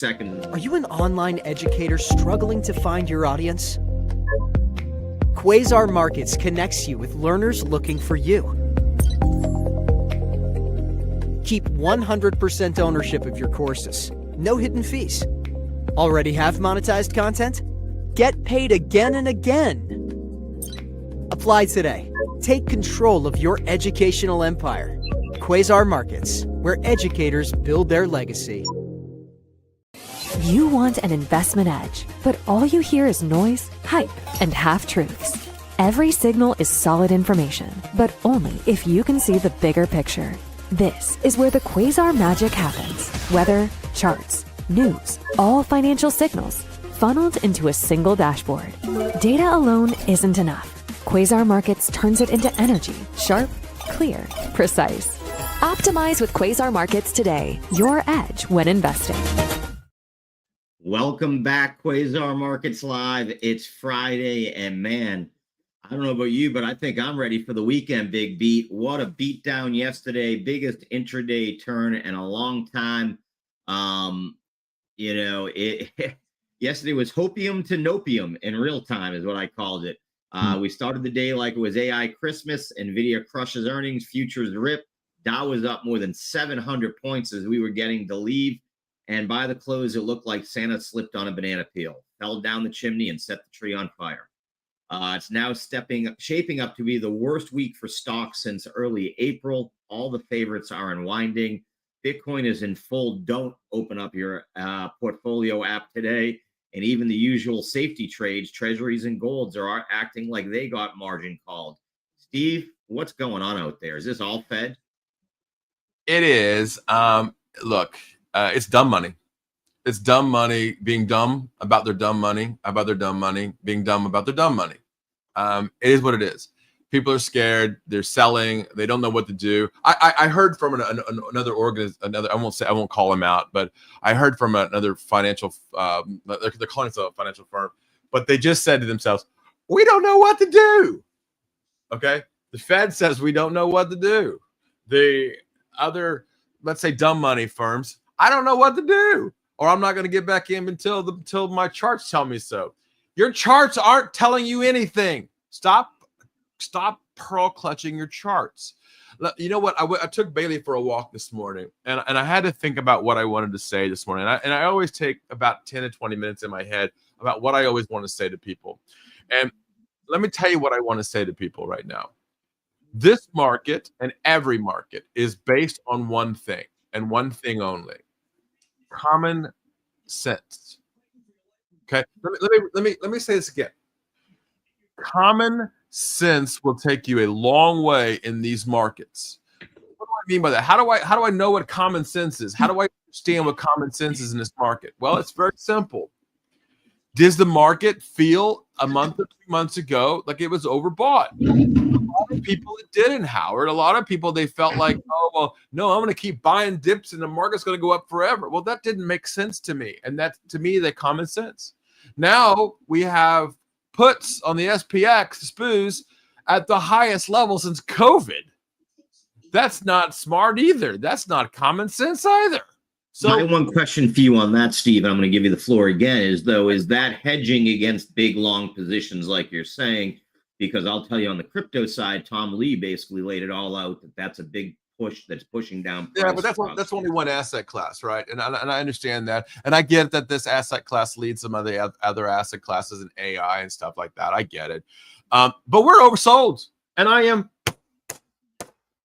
Second. Are you an online educator struggling to find your audience? Quasar Markets connects you with learners looking for you. Keep 100% ownership of your courses. No hidden fees. Already have monetized content? Get paid again and again. Apply today. Take control of your educational empire. Quasar Markets, where educators build their legacy. You want an investment edge, but all you hear is noise, hype, and half-truths. Every signal is solid information, but only if you can see the bigger picture. This is where the Quasar magic happens. Weather, charts, news, all financial signals funneled into a single dashboard. Data alone isn't enough. Quasar Markets turns it into energy, sharp, clear, precise. Optimize with Quasar Markets today. Your edge when investing. Welcome back, Quasar Markets Live. It's Friday, and man, I don't know about you, but I think I'm ready for the weekend, BigBeat. What a beatdown yesterday. Biggest intraday turn in a long time. Yesterday was hopium to nopium in real time is what I called it. We started the day like it was AI Christmas. NVIDIA crushes earnings, futures rip. Dow was up more than 700 points as we were getting to leave. And by the close, it looked like Santa slipped on a banana peel, fell down the chimney, and set the tree on fire. It's now shaping up to be the worst week for stocks since early April. All the favorites are unwinding. Bitcoin is in full. Don't open up your portfolio app today. And even the usual safety trades, treasuries and golds, are acting like they got margin called. Steve, what's going on out there? Is this all Fed? It is. Look. It's dumb money. It's dumb money being dumb about their dumb money, being dumb about their dumb money. It is what it is. People are scared. They're selling. They don't know what to do. I heard from another I won't call him out, but I heard from another financial. They're calling it a financial firm, but they just said to themselves, "We don't know what to do." Okay, the Fed says we don't know what to do. The other, let's say, dumb money firms, I don't know what to do, or I'm not going to get back in until my charts tell me so. Your charts aren't telling you anything. Stop pearl clutching your charts. You know what? I took Bailey for a walk this morning, and I had to think about what I wanted to say this morning. And I always take about 10 to 20 minutes in my head about what I always want to say to people. And let me tell you what I want to say to people right now. This market and every market is based on one thing and one thing only. Common sense. Okay, let me say this again. Common sense will take you a long way in these markets. What do I mean by that? How do I know what common sense is? How do I understand what common sense is in this market? Well, it's very simple. Does the market feel a month or 2 months ago like it was overbought? A lot of people it didn't, Howard. A lot of people, they felt like, oh, well, no, I'm going to keep buying dips and the market's going to go up forever. Well, that didn't make sense to me. And that, to me, that common sense. Now we have puts on the SPX, SPOOs, at the highest level since COVID. That's not smart either. That's not common sense either. So my one question for you on that, Steve, and I'm going to give you the floor again, is that hedging against big long positions like you're saying? Because I'll tell you, on the crypto side, Tom Lee basically laid it all out that that's a big push that's pushing down price. Yeah, but that's only one asset class, right? And I understand that, and I get that this asset class leads some of the other asset classes in AI and stuff like that. I get it, but we're oversold, and I am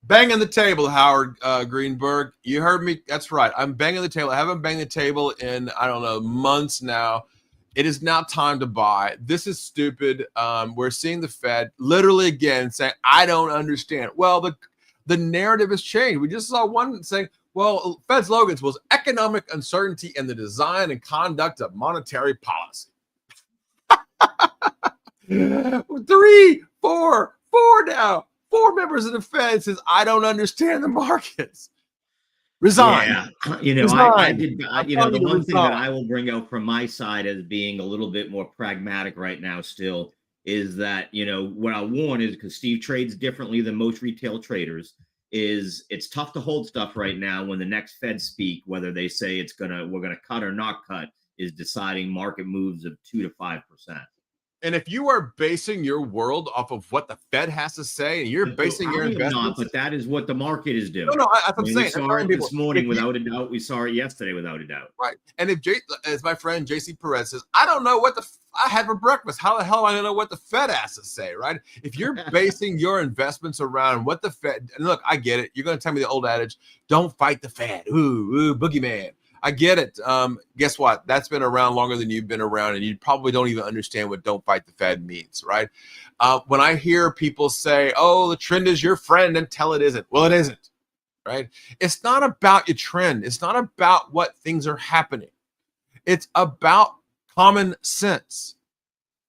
banging the table, Howard Greenberg. You heard me. That's right. I'm banging the table. I haven't banged the table in, I don't know, months now. It is now time to buy. This is stupid. We're seeing the Fed literally again saying, I don't understand. Well, the narrative has changed. We just saw one saying, well, Fed's slogans was economic uncertainty and the design and conduct of monetary policy. 3, 4 now. 4 members of the Fed says, I don't understand the markets. Resign. Yeah, I did. The one thing that I will bring out from my side as being a little bit more pragmatic right now still is that, what I warn is, because Steve trades differently than most retail traders, is it's tough to hold stuff right now when the next Fed speak, whether they say we're gonna cut or not cut, is deciding market moves of 2 to 5%. And if you are basing your world off of what the Fed has to say, and you're basing your investments, but that is what the market is doing. No, that's what I'm saying. We saw it this morning without a doubt. We saw it yesterday without a doubt. Right. And if as my friend JC Perez says, I don't know what I had for breakfast. How the hell am I going to know what the Fed has to say, right? If you're basing your investments around what the Fed, and look, I get it. You're going to tell me the old adage, don't fight the Fed. Ooh, boogeyman. I get it. Guess what? That's been around longer than you've been around, and you probably don't even understand what "don't fight the Fed" means, right? When I hear people say, "Oh, the trend is your friend," until it isn't. Well, it isn't, right? It's not about your trend. It's not about what things are happening. It's about common sense.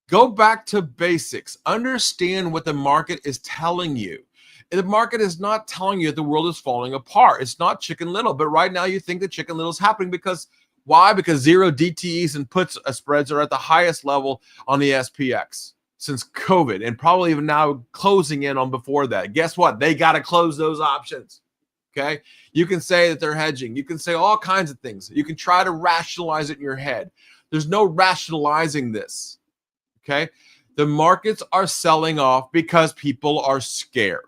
Go back to basics. Understand what the market is telling you. The market is not telling you that the world is falling apart. It's not Chicken Little, but right now you think that Chicken Little is happening because why? Because zero DTEs and puts spreads are at the highest level on the SPX since COVID, and probably even now closing in on before that. Guess what? They got to close those options. Okay. You can say that they're hedging. You can say all kinds of things. You can try to rationalize it in your head. There's no rationalizing this. Okay. The markets are selling off because people are scared.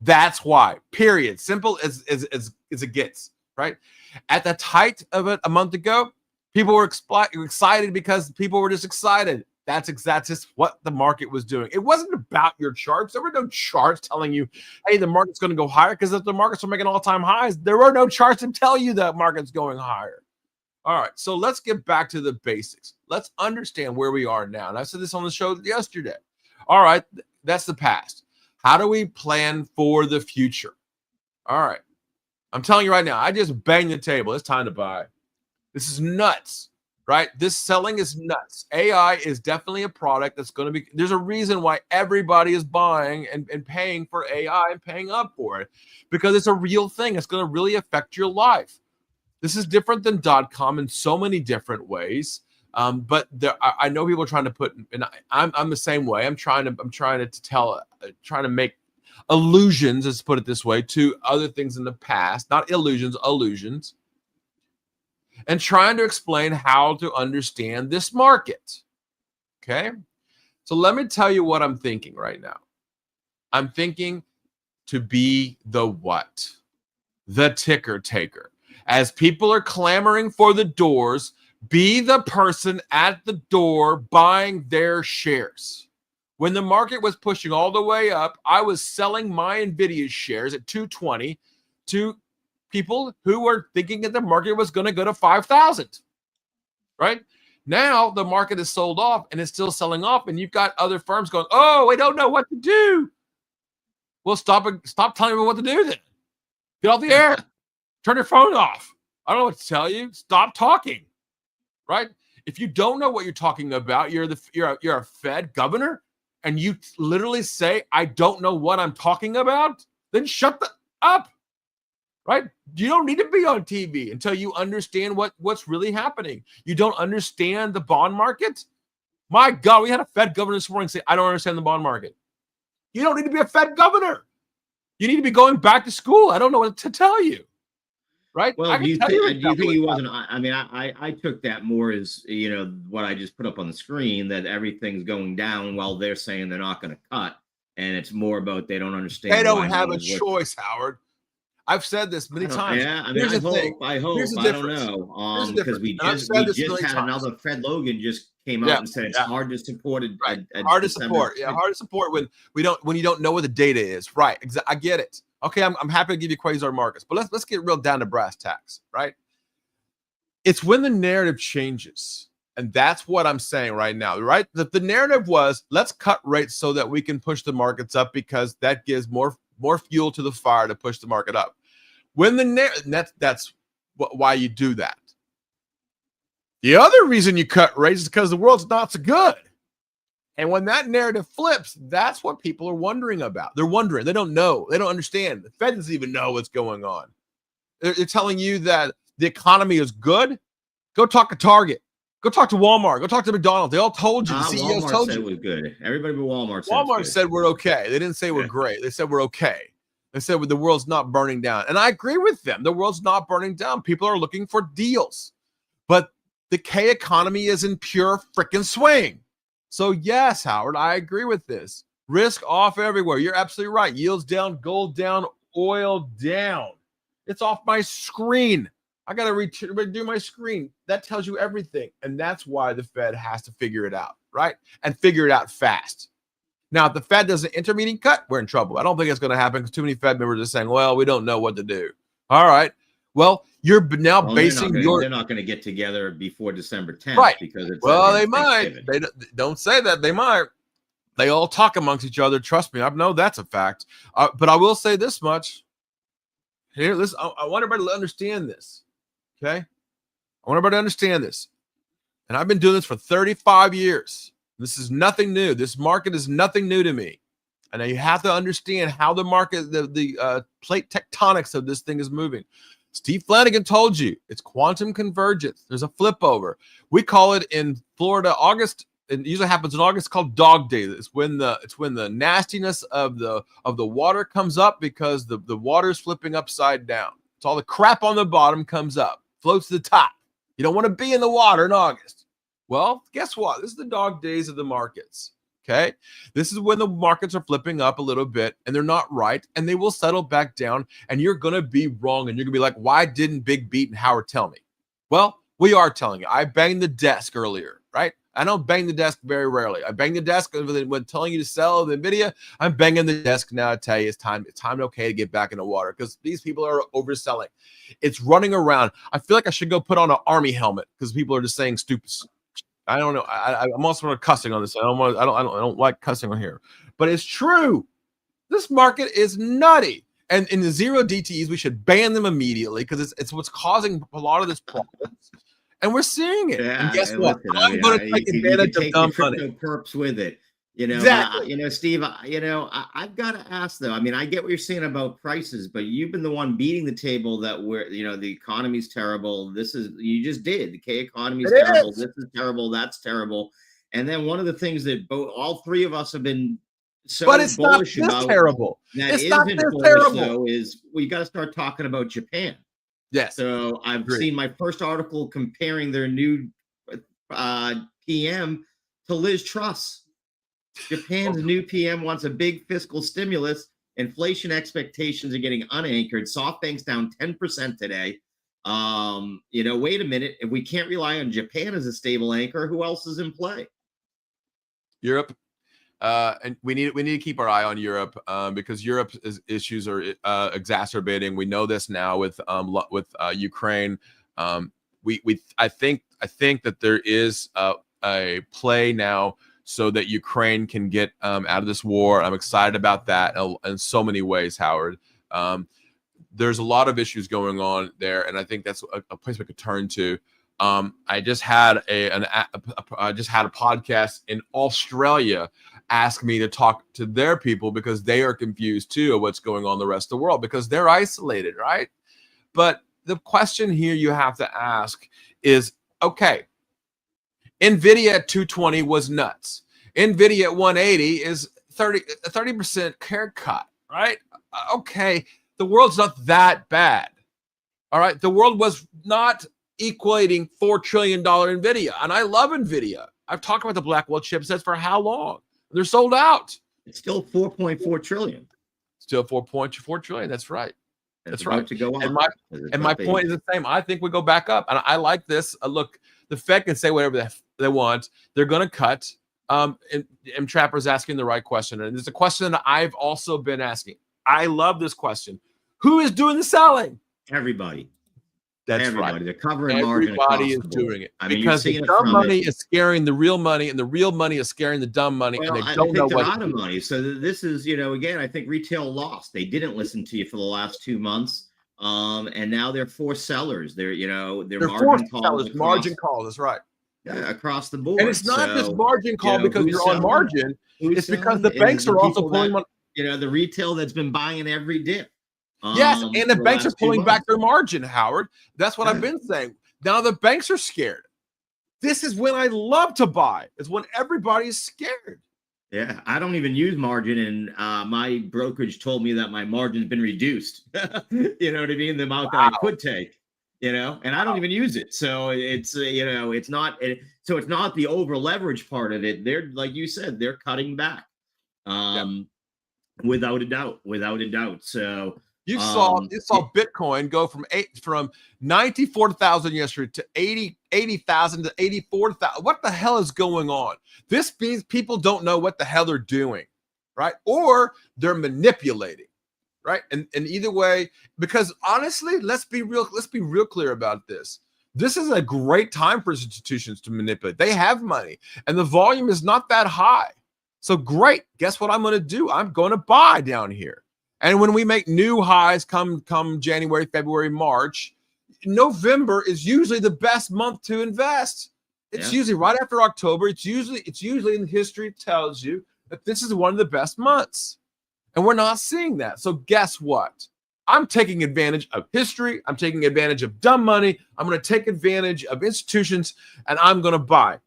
That's why, period. Simple as it gets, right? At the height of it a month ago, people were excited because people were just excited. That's just what the market was doing. It wasn't about your charts. There were no charts telling you, hey, the market's going to go higher, because if the markets are making all-time highs, there were no charts to tell you that market's going higher. All right, so let's get back to the basics. Let's understand where we are now. And I said this on the show yesterday. All right, that's the past. How do we plan for the future? All right. I'm telling you right now, I just banged the table. It's time to buy. This is nuts, right? This selling is nuts. AI is definitely a product that's going to be, there's a reason why everybody is buying and paying for AI and paying up for it, because it's a real thing. It's going to really affect your life. This is different than .com in so many different ways. But I know people are trying to put, and I'm the same way. I'm trying to make allusions, let's put it this way, to other things in the past, not illusions, allusions, and trying to explain how to understand this market. Okay, so let me tell you what I'm thinking right now. I'm thinking to be the what? The ticker taker. As people are clamoring for the doors, be the person at the door buying their shares. When the market was pushing all the way up, I was selling my NVIDIA shares at 220 to people who were thinking that the market was going to go to 5,000, right? Now the market is sold off and it's still selling off, and you've got other firms going, oh, we don't know what to do. Well, stop telling me what to do then. Get off the air. Turn your phone off. I don't know what to tell you. Stop talking. Right? If you don't know what you're talking about, you're a Fed governor, and you literally say, I don't know what I'm talking about, then shut up. Right? You don't need to be on TV until you understand what's really happening. You don't understand the bond market? My God, we had a Fed governor this morning say, I don't understand the bond market. You don't need to be a Fed governor. You need to be going back to school. I don't know what to tell you. Right? Well, do you think he wasn't? I mean, I took that more as, you know, what I just put up on the screen, that everything's going down while they're saying they're not going to cut, and it's more about they don't understand. They don't have a choice, Howard. I've said this many times. Yeah, I mean, I hope. I don't know. Because we just had another Fred Logan just came out and said it's hard to support it. Right. Hard to support. Yeah, hard to support when you don't know what the data is. Right. I get it. Okay, I'm happy to give you Quasar markets, but let's get real down to brass tacks, right? It's when the narrative changes, and that's what I'm saying right now, right? The narrative was, let's cut rates so that we can push the markets up, because that gives more fuel to the fire to push the market up. When that's why you do that. The other reason you cut rates is because the world's not so good. And when that narrative flips, that's what people are wondering about. They're wondering. They don't know. They don't understand. The Fed doesn't even know what's going on. They're telling you that the economy is good. Go talk to Target. Go talk to Walmart. Go talk to McDonald's. They all told you. The CEOs told you. It was good. Everybody but Walmart said we're okay. They didn't say we're great. They said we're okay. They said, well, the world's not burning down. And I agree with them. The world's not burning down. People are looking for deals. But the K economy is in pure freaking swing. So yes, Howard, I agree with this. Risk off everywhere. You're absolutely right. Yields down, gold down, oil down. It's off my screen. I got to redo my screen. That tells you everything. And that's why the Fed has to figure it out, right? And figure it out fast. Now, if the Fed does an intermediate cut, we're in trouble. I don't think it's going to happen because too many Fed members are saying, well, we don't know what to do. All right. Well, you're now basing they're not going to get together before December 10th. Right. Because it's they might. They don't say that. They might. They all talk amongst each other. Trust me. I know that's a fact. But I will say this much. Here, listen, I want everybody to understand this. Okay? I want everybody to understand this. And I've been doing this for 35 years. This is nothing new. This market is nothing new to me. And now you have to understand how the market, the plate tectonics of this thing is moving. Steve Flanagan told you it's quantum convergence. There's a flip over. We call it in Florida August. It usually happens in August. It's called Dog Day. It's when the nastiness of the water comes up because the water is flipping upside down. It's all the crap on the bottom comes up, floats to the top. You don't want to be in the water in August. Well, guess what? This is the dog days of the markets. Okay. This is when the markets are flipping up a little bit and they're not right and they will settle back down and you're going to be wrong and you're going to be like, why didn't BigBeat and Howard tell me? Well, we are telling you. I banged the desk earlier, right? I don't bang the desk very rarely. I bang the desk when telling you to sell the NVIDIA. I'm banging the desk now to tell you it's time okay to get back in the water because these people are overselling. It's running around. I feel like I should go put on an army helmet because people are just saying stupid. I don't know. I'm also not cussing on this. I don't like cussing on here, but it's true. This market is nutty, and in the zero DTEs, we should ban them immediately because it's what's causing a lot of this problems, and we're seeing it. Yeah, and guess what? I'm going to take advantage of dumb money. Perps with it. You know, exactly. Steve, I've got to ask though. I mean, I get what you're saying about prices, but you've been the one beating the table that the economy's terrible. You just did. The K economy is terrible. This is terrible. That's terrible. And then one of the things that all three of us have been so bullish about terrible. That isn't bullish though is we got to start talking about Japan. Yes. So I've seen my first article comparing their new PM to Liz Truss. Japan's new PM wants a big fiscal stimulus. Inflation expectations are getting unanchored. SoftBank's down 10% today. Wait a minute. If we can't rely on Japan as a stable anchor, who else is in play? Europe. And we need to keep our eye on Europe because Europe's issues are exacerbating. We know this now with Ukraine. I think that there is a play now so that Ukraine can get out of this war. I'm excited about that in so many ways, Howard. There's a lot of issues going on there, and I think that's a place we could turn to. I just had a podcast in Australia ask me to talk to their people because they are confused too of what's going on in the rest of the world because they're isolated, right? But the question here you have to ask is, okay, NVIDIA at 220 was nuts. NVIDIA at 180 is 30% haircut, right? Okay, the world's not that bad. All right, the world was not equating $4 trillion NVIDIA, and I love NVIDIA. I've talked about the Blackwell chipsets for how long? They're sold out. It's still 4.4 trillion. Still 4.4 trillion. That's right. That's right. To go up. And my point is the same. I think we go back up, and I like this. Look, the Fed can say whatever they want. They're going to cut. And Trapper's asking the right question, and there's a question that I've also been asking. I love this question. Who is doing the selling? Everybody. That's everybody. right. They're covering margin. Everybody is doing it because the dumb money is scaring the real money, and the real money is scaring the dumb money, and they don't know what. Out of money. So this is, again, I think retail lost. They didn't listen to you for the last 2 months, and now they're forced sellers. They're margin calls. Margin calls. That's right. Yeah, across the board. And it's not just margin call because you're on margin. It's because the banks are also pulling money. The retail that's been buying every dip. Yes, and the banks are pulling back their margin, Howard. That's what I've been saying. Now the banks are scared. This is when I love to buy. It's when everybody's scared. Yeah, I don't even use margin, and my brokerage told me that my margin's been reduced. You know what I mean? The amount that I could take, and I don't even use it. So it's it's not so it's not the over leverage part of it. They're, like you said, they're cutting back, Yeah. without a doubt, without a doubt. So You saw Bitcoin go from 94,000 yesterday to 80,000 to 84,000. What the hell is going on? This means people don't know what the hell they're doing, right? Or they're manipulating, right? And either way, because honestly, let's be real clear about this. This is a great time for institutions to manipulate. They have money and the volume is not that high. So great. Guess what I'm going to do? I'm going to buy down here. And when we make new highs come January, February, March, November is usually the best month to invest. It's usually right after October. It's usually in history, it tells you that this is one of the best months. And we're not seeing that. So guess what? I'm taking advantage of history. I'm taking advantage of dumb money. I'm going to take advantage of institutions, and I'm going to buy.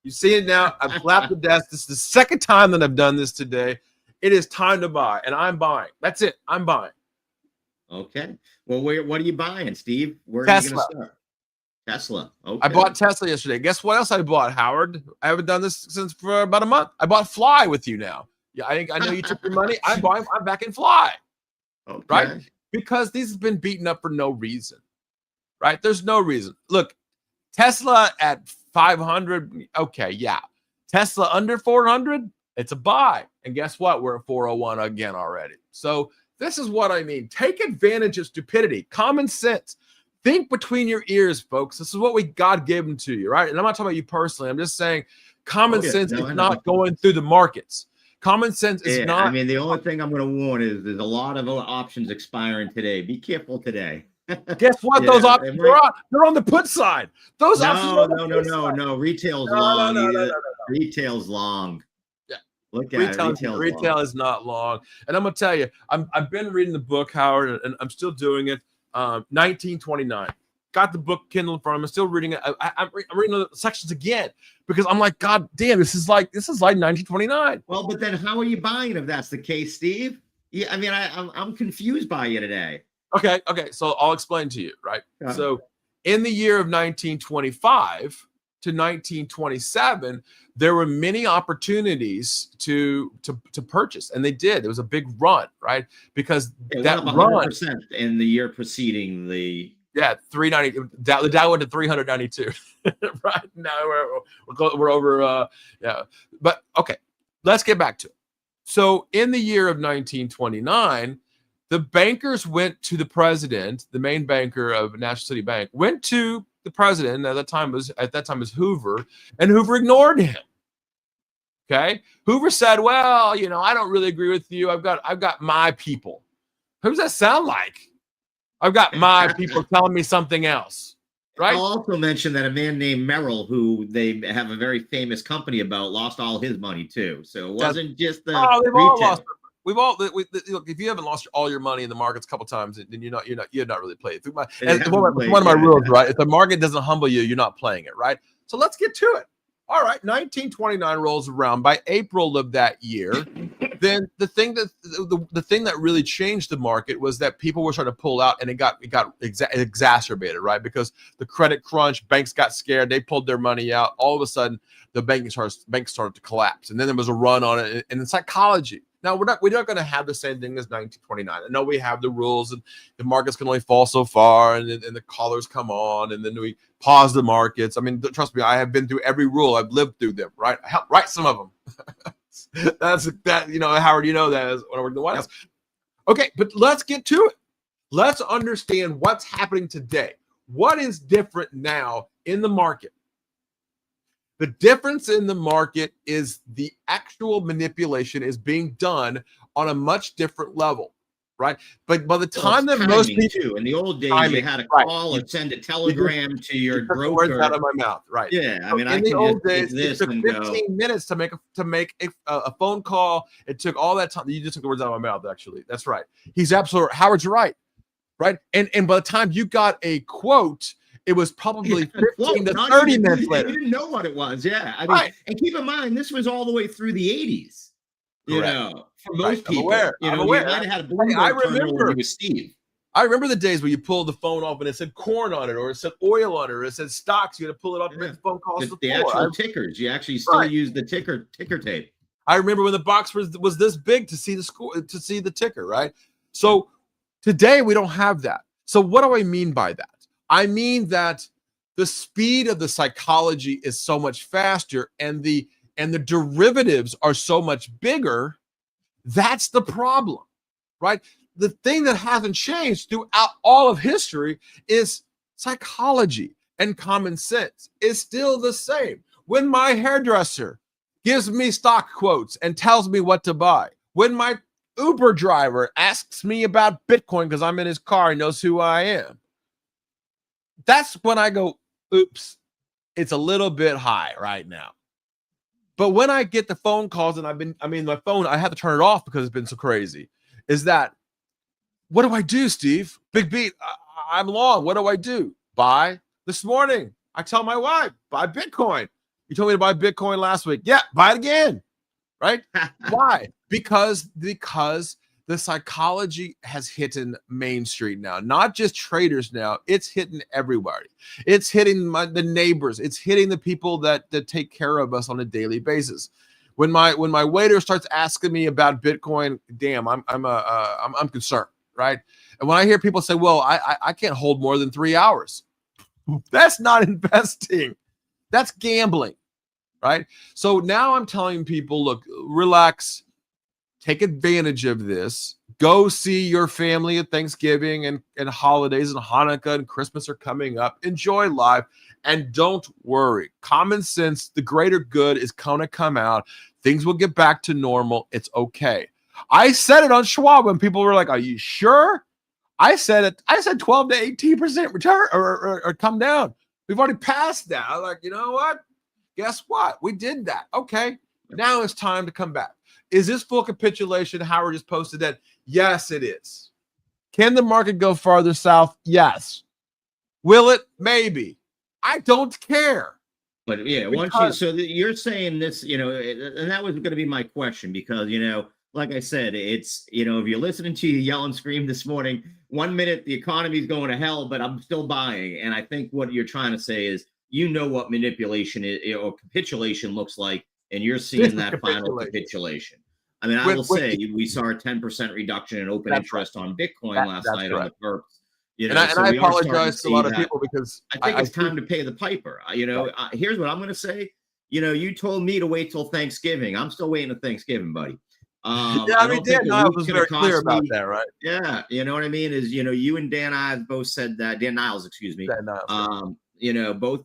You see it now. I've slapped the desk. This is the second time that I've done this today. It is time to buy, and I'm buying. That's it. I'm buying. Okay. Well, what are you buying, Steve? Where are Tesla. you going to start? Tesla. Okay. I bought Tesla yesterday. Guess what else I bought, Howard? I haven't done this since for about a month. I bought Fly with you now. Yeah, I know you took your money. I'm back in Fly. Okay. Right? Because these have been beaten up for no reason. Right? There's no reason. Look, Tesla at 500. Okay, yeah. Tesla under 400. It's a buy. And guess what? We're at 401 again already. So this is what I mean. Take advantage of stupidity, common sense. Think between your ears, folks. This is what God gave them to you, right? And I'm not talking about you personally. I'm just saying common sense is not going through the markets. Common sense is not. I mean, the only thing I'm going to warn is there's a lot of options expiring today. Be careful today. Guess what? Those options they're on the put side. Those options. No. Retail's long. No. Retail's long. Yeah. Look at retail is not long. And I'm gonna tell you, I've been reading the book, Howard, and I'm still doing it. 1929. Got the book Kindle in front of me. I'm still reading it. I'm reading the sections again because I'm like, God damn, this is like 1929. Well, but then how are you buying if that's the case, Steve? Yeah, I mean, I'm confused by you today. Okay. So I'll explain to you, right? So in the year of 1925 to 1927, there were many opportunities to purchase, and they did. There was a big run, right? Because that run in the year preceding the 390. The Dow went to 392. Right now we're over. But okay, let's get back to it. So in the year of 1929. The bankers went to the president, the main banker of National City Bank, went to the president. At that time was Hoover, and Hoover ignored him. Okay, Hoover said, "Well, I don't really agree with you. I've got my people." Who does that sound like? I've got my people telling me something else, right? I'll also mention that a man named Merrill, who they have a very famous company about, lost all his money too. So it wasn't just the they've all lost. Look, if you haven't lost all your money in the markets a couple times, then you're not really playing. One of my rules, right? If the market doesn't humble you, you're not playing it, right? So let's get to it. All right, 1929 rolls around. By April of that year, then the thing that really changed the market was that people were starting to pull out, and it got exacerbated, right? Because the credit crunch, banks got scared, they pulled their money out. All of a sudden, the banks started to collapse, and then there was a run on it. And in psychology. Now we're not going to have the same thing as 1929. I know we have the rules, and the markets can only fall so far, and the callers come on, and then we pause the markets. I mean, trust me, I have been through every rule. I've lived through them. Right, I helped write some of them. That's that. Howard, you know that as when I worked in the White House. Okay, but let's get to it. Let's understand what's happening today. What is different now in the market? The difference in the market is the actual manipulation is being done on a much different level, right? But by the time that most people too, in the old days, you had to call or send a telegram to your broker. Words out of my mouth, right? Yeah, I mean, in the old days, it took 15 minutes to make a phone call. It took all that time. You just took the words out of my mouth. Actually, that's right. He's absolutely Howard's right, right? And by the time you got a quote, it was probably Yeah, 15 to not 30 even, minutes you later. didn't know what it was. Yeah. I mean, Right. and keep in mind, this was all the way through the 80s, Correct. for Right. most I'm people. aware. I'm You aware. might have had a Hey, I Bloomberg terminal when remember. you was Steve. I remember the days where you pulled the phone off and it said corn on it, or it said oil on it, or it said stocks. You had to pull it off to make the phone calls to the The floor. actual tickers. You actually still Right. use the ticker tape. I remember when the box was this big to see the score, to see the ticker, right? So today we don't have that. So what do I mean by that? I mean that the speed of the psychology is so much faster, and the derivatives are so much bigger. That's the problem, right? The thing that hasn't changed throughout all of history is psychology, and common sense is still the same. When my hairdresser gives me stock quotes and tells me what to buy, when my Uber driver asks me about Bitcoin because I'm in his car and knows who I am, that's when I go, oops, it's a little bit high right now. But when I get the phone calls, and my phone, I have to turn it off because it's been so crazy, is that, what do I do, Steve? BigBeat, I'm long. What do I do? Buy this morning. I tell my wife, buy Bitcoin. You told me to buy Bitcoin last week. Yeah, buy it again. Right? Why? Because the psychology has hit in Main Street now, not just traders now. It's hitting everybody. It's hitting the neighbors. It's hitting the people that take care of us on a daily basis. When my waiter starts asking me about Bitcoin, damn, I'm concerned, right? And when I hear people say, "Well, I can't hold more than 3 hours," that's not investing. That's gambling, right? So now I'm telling people, look, relax. Take advantage of this. Go see your family at Thanksgiving and holidays, and Hanukkah and Christmas are coming up. Enjoy life, and don't worry. Common sense, the greater good is going to come out. Things will get back to normal. It's okay. I said it on Schwab when people were like, "Are you sure?" I said it. I said 12 to 18% return or come down. We've already passed that. I'm like, you know what? Guess what? We did that. Okay. Now it's time to come back. Is this full capitulation? Howard just posted that. Yes, it is. Can the market go farther south? Yes. Will it? Maybe. I don't care. But yeah, you're saying this, and that was going to be my question, because, like I said, it's, if you're listening to you yell and scream this morning, 1 minute the economy's going to hell, but I'm still buying. And I think what you're trying to say is, what manipulation is, or capitulation looks like, and you're seeing that final capitulation. I mean, I will say we saw a 10% reduction in open interest on Bitcoin last night on the perps. And I apologize to a lot of people, because I think it's time to pay the piper. Here's what I'm going to say. You told me to wait till Thanksgiving. I'm still waiting to Thanksgiving, buddy. Dan Niles was very clear about that, right? Yeah, you know what I mean? Is you and Dan Ives both said that. Dan Niles, excuse me. Dan Niles,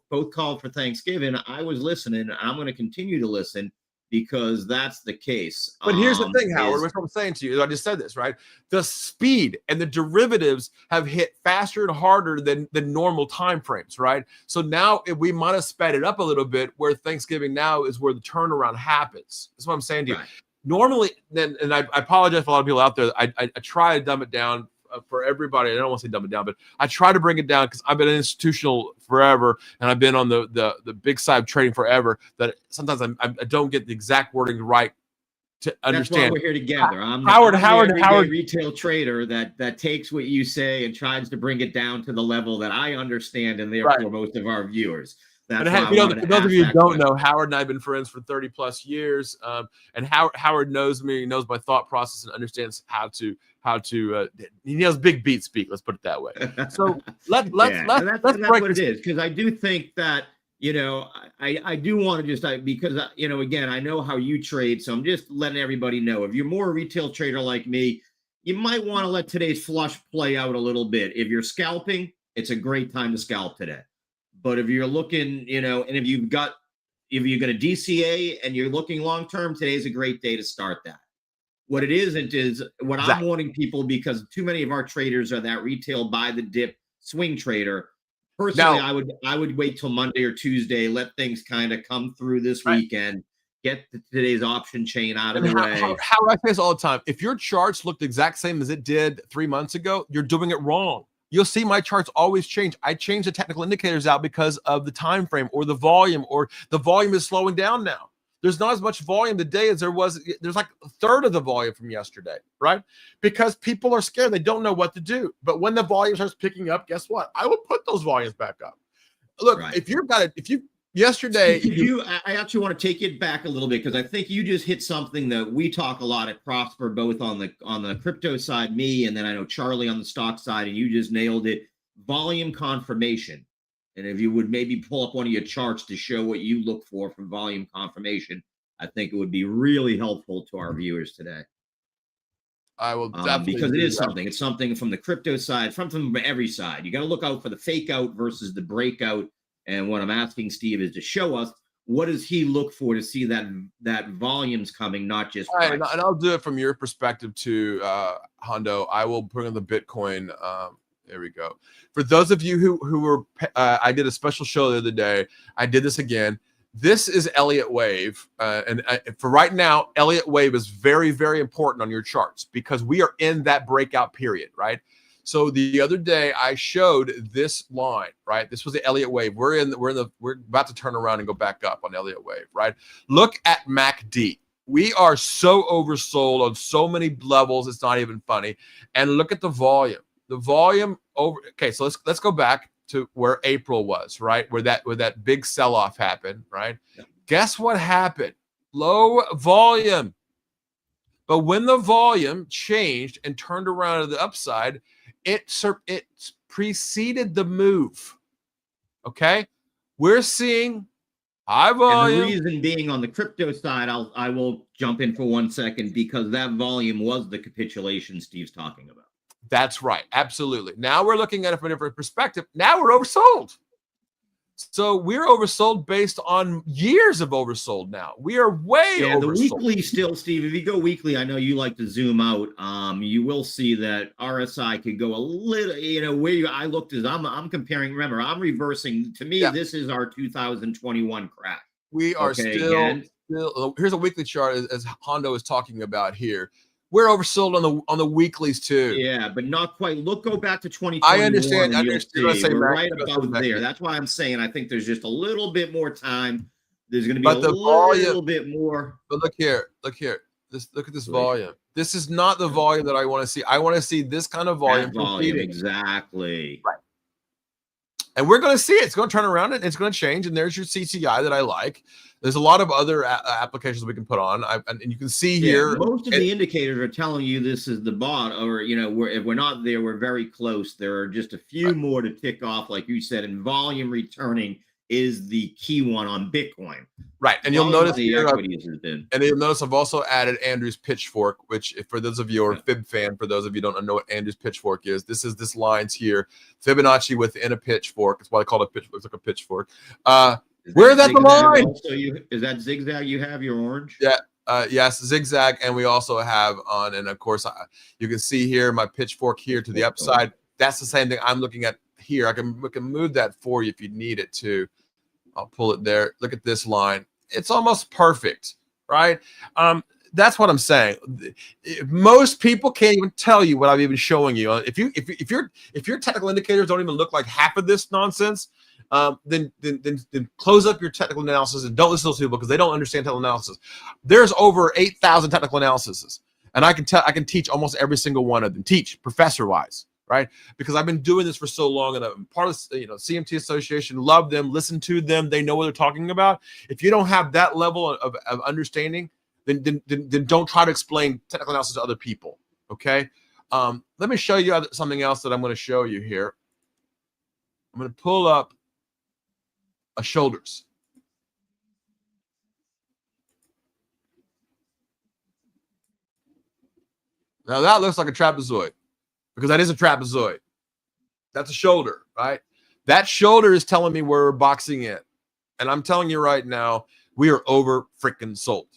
both called for Thanksgiving. I was listening, and I'm going to continue to listen, because that's the case. But here's the thing, Howard, what I'm saying to you, I just said this, right? The speed and the derivatives have hit faster and harder than normal time frames, right? So now we might have sped it up a little bit, where Thanksgiving now is where the turnaround happens. That's what I'm saying to you. Right. Normally, and I apologize for a lot of people out there, I try to dumb it down for everybody. I don't want to say dumb it down, but I try to bring it down, because I've been institutional forever, and I've been on the big side of trading forever, that sometimes I don't get the exact wording right to understand. That's why we're here together. I'm Howard, retail trader that takes what you say and tries to bring it down to the level that I understand, and therefore most of our viewers. That's for those of you who don't know, Howard and I have been friends for 30 plus years. And Howard knows me, knows my thought process, and understands how to he knows BigBeat speak. Let's put it that way. So let's that's what it is. Because I do think that, I do want to just, because, again, I know how you trade. So I'm just letting everybody know, if you're more a retail trader like me, you might want to let today's flush play out a little bit. If you're scalping, it's a great time to scalp today. But if you're looking, and if you're going to DCA and you're looking long term, today's a great day to start that. What it isn't is what I'm warning people, because too many of our traders are that retail buy the dip swing trader. Personally, I would wait till Monday or Tuesday, let things kind of come through this weekend, get today's option chain out of the way. How I say this all the time: if your charts looked the exact same as it did 3 months ago, you're doing it wrong. you'll see my charts always change. I change the technical indicators out because of the time frame or the volume, or the volume is slowing down now. There's not as much volume today as there was. There's like a third of the volume from yesterday, right? Because people are scared. They don't know what to do. But when the volume starts picking up, guess what? I will put those volumes back up. Look, Right. if you've got it, yesterday, I actually want to take it back a little bit, because I think you just hit something that we talk a lot at Prosper, both on the crypto side, me, and then I know Charlie on the stock side, and you just nailed it. Volume confirmation. And if you would maybe pull up one of your charts to show what you look for from volume confirmation, I think it would be really helpful to our viewers today. I will definitely, because it is something. It's something from the crypto side, from every side. You got to look out for the fake out versus the breakout. And what I'm asking Steve is to show us, what does he look for to see that volume's coming, not just price. And I'll do it from your perspective too, Hondo. I will bring in the Bitcoin. There we go. For those of you who were, I did a special show the other day. I did this again. This is Elliott Wave. And for right now, Elliott Wave is very, very important on your charts because we are in that breakout period, right? So the other day I showed this line, right? This was the Elliott Wave. We're about to turn around and go back up on Elliott Wave, right? Look at MACD. We are so oversold on so many levels. It's not even funny. And look at the volume. The volume over. Okay, so let's go back to where April was, right? Where that big sell-off happened, right? Yeah. Guess what happened? Low volume. But when the volume changed and turned around to the upside, it preceded the move. Okay, we're seeing high volume. And the reason being, on the crypto side, I will jump in for 1 second, because that volume was the capitulation Steve's talking about. That's right. Absolutely. Now we're looking at it from a different perspective. Now we're oversold. So we're oversold based on years of oversold now. We are way oversold. The weekly still, Steve, if you go weekly, I know you like to zoom out. You will see that RSI could go a little, where I looked as I'm comparing, remember, I'm reversing. To me, This is our 2021 crash. We are still, here's a weekly chart as Hondo is talking about here. We're oversold on the weeklies too. Yeah, but not quite. Go back to 2021. I understand. We're right about there. That's why I'm saying I think there's just a little bit more time. There's going to be little bit more. But look here. Look at this volume. This is not the volume that I want to see. I want to see this kind of volume. Exactly. Right. And we're going to see it. It's going to turn around and it's going to change. And there's your CCI that I like. There's a lot of other applications we can put on, and you can see here. Most of the indicators are telling you this is the bot, or if we're not there, we're very close. There are just a few more to tick off, like you said, and volume returning is the key one on Bitcoin. Right, and you'll notice you'll notice I've also added Andrew's pitchfork, which, for those of you who are a Fib fan, for those of you who don't know what Andrew's pitchfork is, this lines here, Fibonacci within a pitchfork. That's why I call it pitchfork. It's like a pitchfork. Where is that the line? Is that zigzag you have, your orange? Yeah. Yes, zigzag, and we also have on, and of course, you can see here my pitchfork here to the upside. That's the same thing I'm looking at here. We can move that for you if you need it to. I'll pull it there. Look at this line. It's almost perfect, right? That's what I'm saying. Most people can't even tell you what I'm even showing you. If your technical indicators don't even look like half of this nonsense, then close up your technical analysis and don't listen to those people, because they don't understand technical analysis. There's over 8,000 technical analyses, and I can teach almost every single one of them. Teach professor-wise, right? Because I've been doing this for so long, and I'm part of CMT Association. Love them, listen to them. They know what they're talking about. If you don't have that level of understanding, then don't try to explain technical analysis to other people. Okay. Let me show you something else that I'm going to show you here. I'm going to pull up a shoulders. Now that looks like a trapezoid, because that is a trapezoid. That's a shoulder, right? That shoulder is telling me we're boxing in. And I'm telling you right now, we are over freaking sold.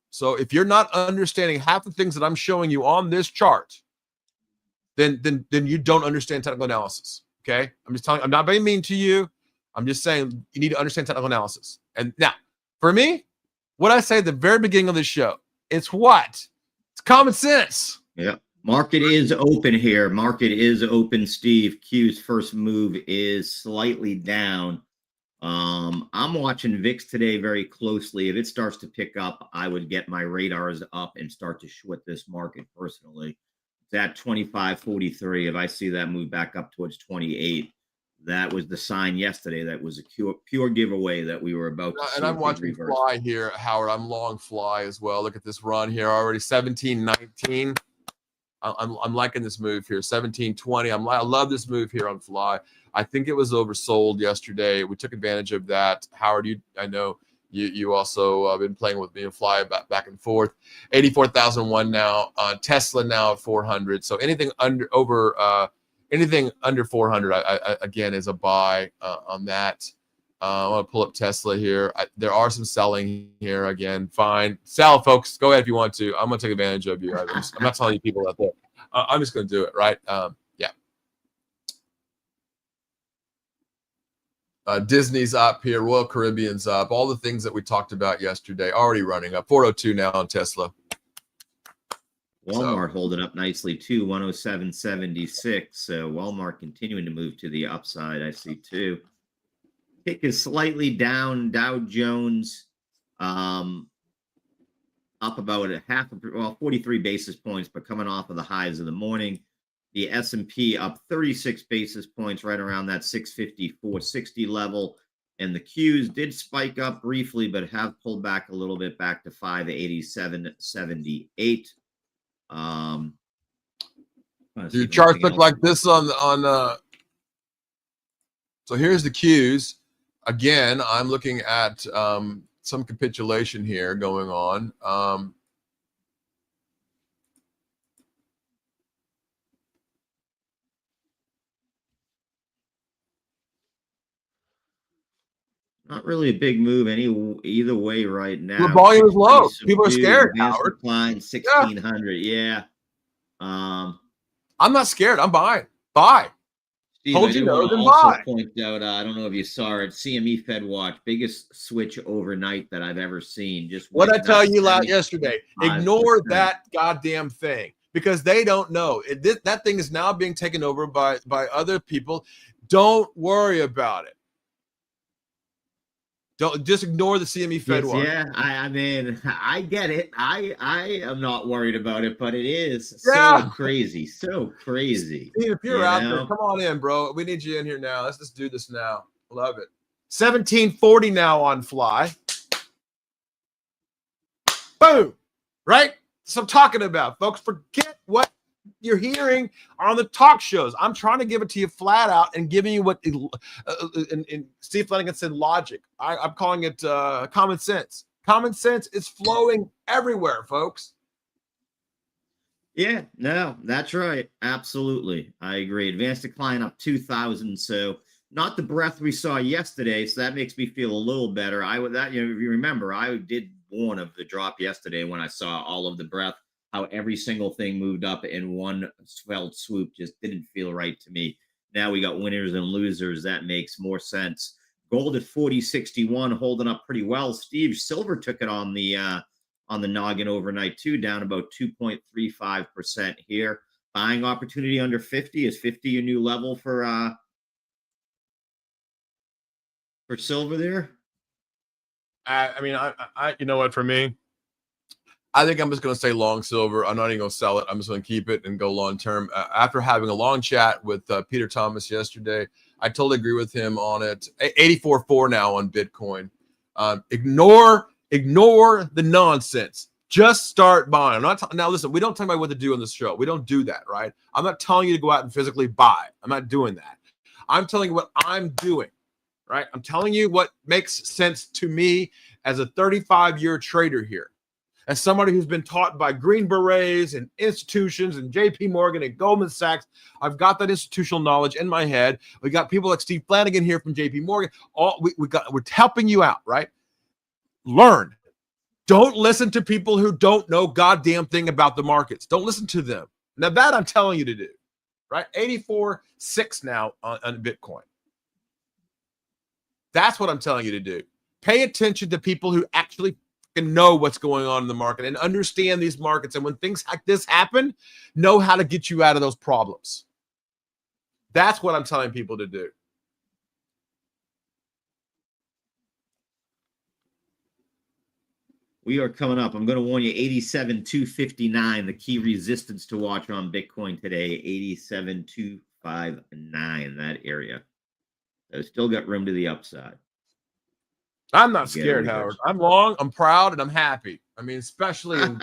So if you're not understanding half the things that I'm showing you on this chart, then you don't understand technical analysis. Okay? I'm just telling you, I'm not being mean to you. I'm just saying you need to understand technical analysis. And now, for me, what I say at the very beginning of the show, it's common sense. Yeah. Market is open here. Market is open, Steve. Q's first move is slightly down. I'm watching VIX today very closely. If it starts to pick up, I would get my radars up and start to short this market personally. It's at 25.43. If I see that move back up towards 28, that was the sign yesterday. That was a pure giveaway that we were about to see. And I'm watching Fly here, Howard. I'm long Fly as well. Look at this run here already, 17.19. I'm liking this move here, 17.20. I love this move here on Fly. I think it was oversold yesterday. We took advantage of that. Howard, I know you also been playing with me and Fly back and forth. 84,001 now. Tesla now at 400. So anything under 400, I again is a buy on that. I want to pull up Tesla here. There are some selling here again. Fine. Sell, folks. Go ahead if you want to. I'm going to take advantage of you. I'm not telling you people out there. I'm just going to do it, right? Yeah. Disney's up here. Royal Caribbean's up. All the things that we talked about yesterday already running up. 402 now on Tesla. Walmart holding up nicely too, 107.76. So Walmart continuing to move to the upside, I see too. Tick is slightly down. Dow Jones up about 43 basis points, but coming off of the highs of the morning. The S&P up 36 basis points, right around that 650-460 level. And the Qs did spike up briefly, but have pulled back a little bit, back to 587.78. Your charts look like this on so here's the Qs. Again, I'm looking at some capitulation here going on. Not really a big move either way right now. The volume is low. People are scared, Howard. Decline 1,600. Yeah. I'm not scared. I'm buying. Buy. Steve, Hold your nose and buy. Point out, I don't know if you saw it. CME Fed Watch, biggest switch overnight that I've ever seen. Just what I tell you yesterday. Ignore that goddamn thing because they don't know. That thing is now being taken over by other people. Don't worry about it. Don't just ignore the CME Fed Watch. Yeah, I mean, I get it. I am not worried about it, but it is so crazy, so crazy. Steve, if you're out there, come on in, bro. We need you in here now. Let's just do this now. Love it. 1740 now on Fly. Boom. Right? That's what I'm talking about, folks. Forget what you're hearing on the talk shows. I'm trying to give it to you flat out and giving you what and Steve Flanagan said logic. I'm calling it common sense. Common sense is flowing everywhere, folks. Yeah, no, that's right. Absolutely. I agree. Advanced decline up 2,000. So not the breath we saw yesterday. So that makes me feel a little better. If you remember, I did warn of the drop yesterday when I saw all of the breath. How every single thing moved up in one fell swoop just didn't feel right to me. Now we got winners and losers. That makes more sense. Gold at 40.61, holding up pretty well. Steve, silver took it on the noggin overnight too, down about 2.35% here. Buying opportunity under 50. Is 50 a new level for silver there? I mean, I you know what, for me, I think I'm just going to stay long silver. I'm not even going to sell it. I'm just going to keep it and go long term. After having a long chat with Peter Thomas yesterday, I totally agree with him on it. 84.4 now on Bitcoin. Ignore the nonsense. Just start buying. I'm not now. Listen, we don't talk about what to do on this show. We don't do that, right? I'm not telling you to go out and physically buy. I'm not doing that. I'm telling you what I'm doing, right? I'm telling you what makes sense to me as a 35-year trader here. As somebody who's been taught by Green Berets and institutions and JP Morgan and Goldman Sachs, I've got that institutional knowledge in my head. We got people like Steve Flanagan here from JP Morgan. We're helping you out, right? Learn. Don't listen to people who don't know goddamn thing about the markets. Don't listen to them. Now that I'm telling you to do, right? 84.6 now on Bitcoin. That's what I'm telling you to do. Pay attention to people who actually and know what's going on in the market and understand these markets. And when things like this happen, know how to get you out of those problems. That's what I'm telling people to do. We are coming up. I'm going to warn you, 87,259, the key resistance to watch on Bitcoin today, 87,259, that area. So still got room to the upside. I'm not scared, Howard. I'm long, I'm proud, and I'm happy. I mean, especially in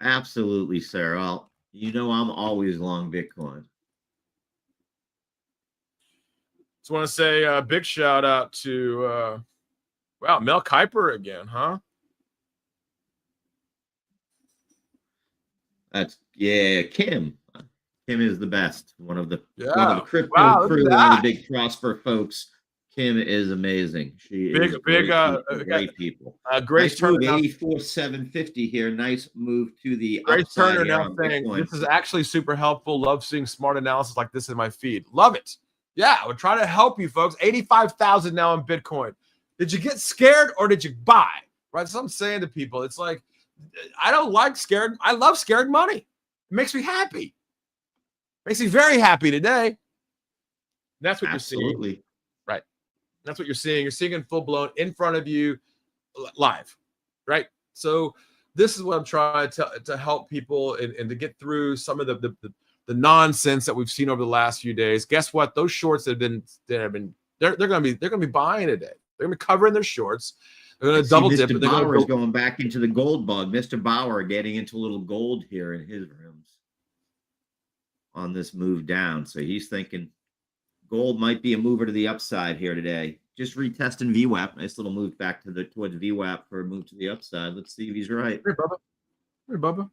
absolutely, sir. Well, you know I'm always long Bitcoin. Just want to say a big shout out to wow, Mel Kiper again, huh? That's Kim. Kim is the best. One of the crypto crew, one of the big Prosper folks. Kim is amazing. She is great people. Great move, 84,750 here. Nice move to the Great upside Turner here now on saying Bitcoin. this is actually super helpful. Love seeing smart analysis like this in my feed. Love it. Yeah, we're trying to help you folks. 85,000 now on Bitcoin. Did you get scared or did you buy? Right. So I'm saying to people, it's like, I don't like scared. I love scared money. It makes me happy. Makes me very happy today. That's what you're seeing. Right. That's what you're seeing. You're seeing it full blown in front of you live. Right. So this is what I'm trying to help people and to get through some of the nonsense that we've seen over the last few days. Guess what? Those shorts they're going to be buying today. They're going to be covering their shorts. They're going to double dip. Mr. Bauer is going back into the gold bug. Mr. Bauer getting into a little gold here in his rooms on this move down. So he's thinking gold might be a mover to the upside here today. Just retesting VWAP. Nice little move back towards VWAP for a move to the upside. Let's see if he's right. Here, Bubba. Here, Bubba.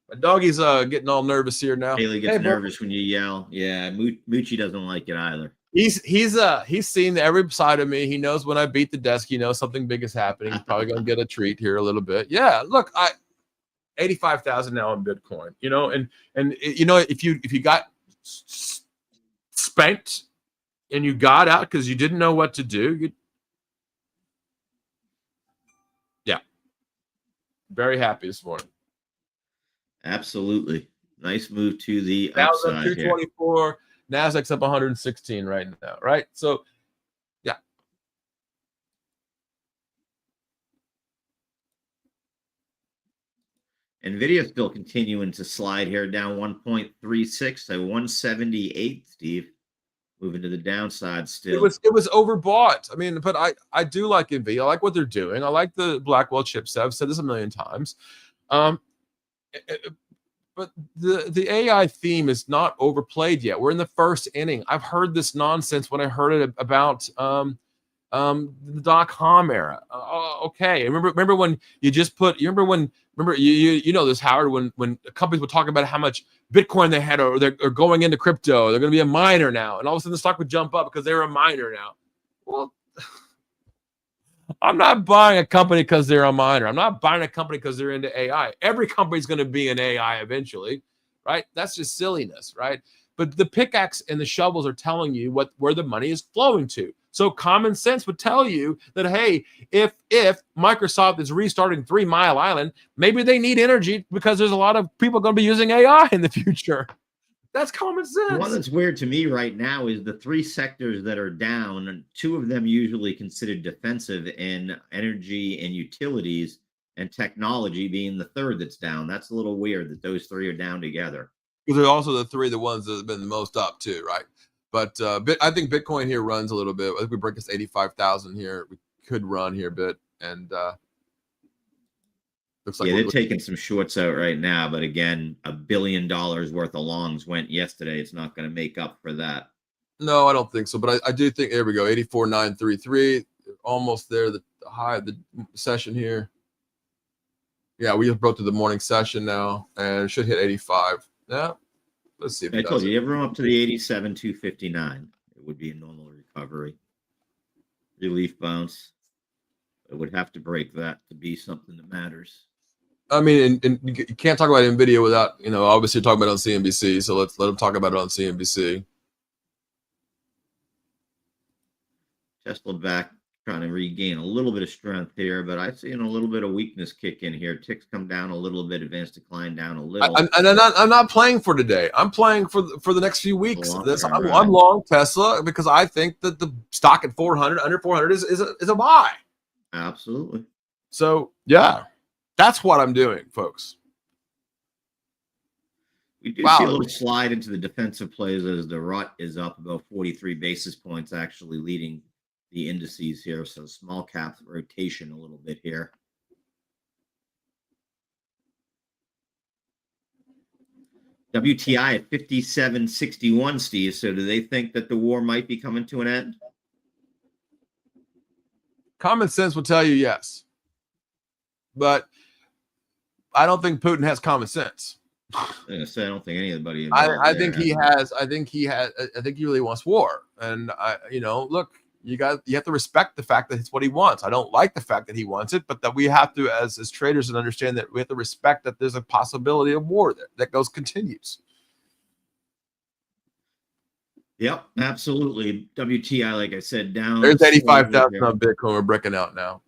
My doggy's getting all nervous here now. Haley gets nervous when you yell. Yeah, Moochie doesn't like it either. He's seen every side of me. He knows when I beat the desk, he knows something big is happening. He's probably gonna get a treat here a little bit. Yeah, look, 85,000 now on Bitcoin. You know, and you know, if you got spanked and you got out because you didn't know what to do, yeah, very happy this morning. Absolutely, nice move to the upside. 224. Nasdaq's up 116 right now, right? So, yeah. NVIDIA still continuing to slide here down 1.36 to 178, Steve. Moving to the downside still. It was overbought. I mean, but I do like NVIDIA. I like what they're doing. I like the Blackwell chipset. I've said this a million times. But the AI theme is not overplayed yet. We're in the first inning. I've heard this nonsense when I heard it about the .com era. Okay, remember when you just put. You know this, Howard, when companies would talk about how much Bitcoin they had, or they're going into crypto, they're going to be a miner now, and all of a sudden the stock would jump up because they're a miner now. Well, I'm not buying a company because they're a miner. I'm not buying a company because they're into AI. Every company is going to be an AI eventually, right? That's just silliness, right? But the pickaxe and the shovels are telling you where the money is flowing to. So common sense would tell you that, hey, if Microsoft is restarting 3 Mile Island, maybe they need energy because there's a lot of people going to be using AI in the future. That's common sense. The one that's weird to me right now is the 3 sectors that are down, and 2 of them usually considered defensive in energy and utilities, and technology being the 3rd that's down. That's a little weird that those 3 are down together. Because they're also the 3 ones that have been the most up too, right? But I think Bitcoin here runs a little bit. I think we break this 85,000 here. We could run here a bit, and looks like they're taking some shorts out right now, but again, $1 billion worth of longs went yesterday. It's not going to make up for that. No, I don't think so. But I do think, here we go, 84,933, almost there, the high of the session here. Yeah, we just broke to the morning session now, and it should hit 85. Yeah, let's see. I told you, everyone up to the 87,259. It would be a normal recovery. Relief bounce. It would have to break that to be something that matters. I mean, and you can't talk about NVIDIA without, obviously talking about it on CNBC. So let them talk about it on CNBC. Tesla back trying to regain a little bit of strength here, but I see a little bit of weakness kick in here. Ticks come down a little bit, advanced decline down a little. I'm not playing for today. I'm playing for the next few weeks. I'm long Tesla because I think that the stock at 400, under 400 is a buy. Absolutely. So yeah, that's what I'm doing, folks. We do see a little slide into the defensive plays as the rut is up about 43 basis points, actually leading the indices here. So small cap rotation a little bit here. WTI at 57.61, Steve. So do they think that the war might be coming to an end? Common sense will tell you yes. But I don't think Putin has common sense. I don't think anybody. I think he really wants war. And look, you have to respect the fact that it's what he wants. I don't like the fact that he wants it, but that we have to, as traders, and understand that we have to respect that there's a possibility of war that continues. Yep, absolutely. WTI, like I said, down. There's 85,000 on Bitcoin. We're breaking out now.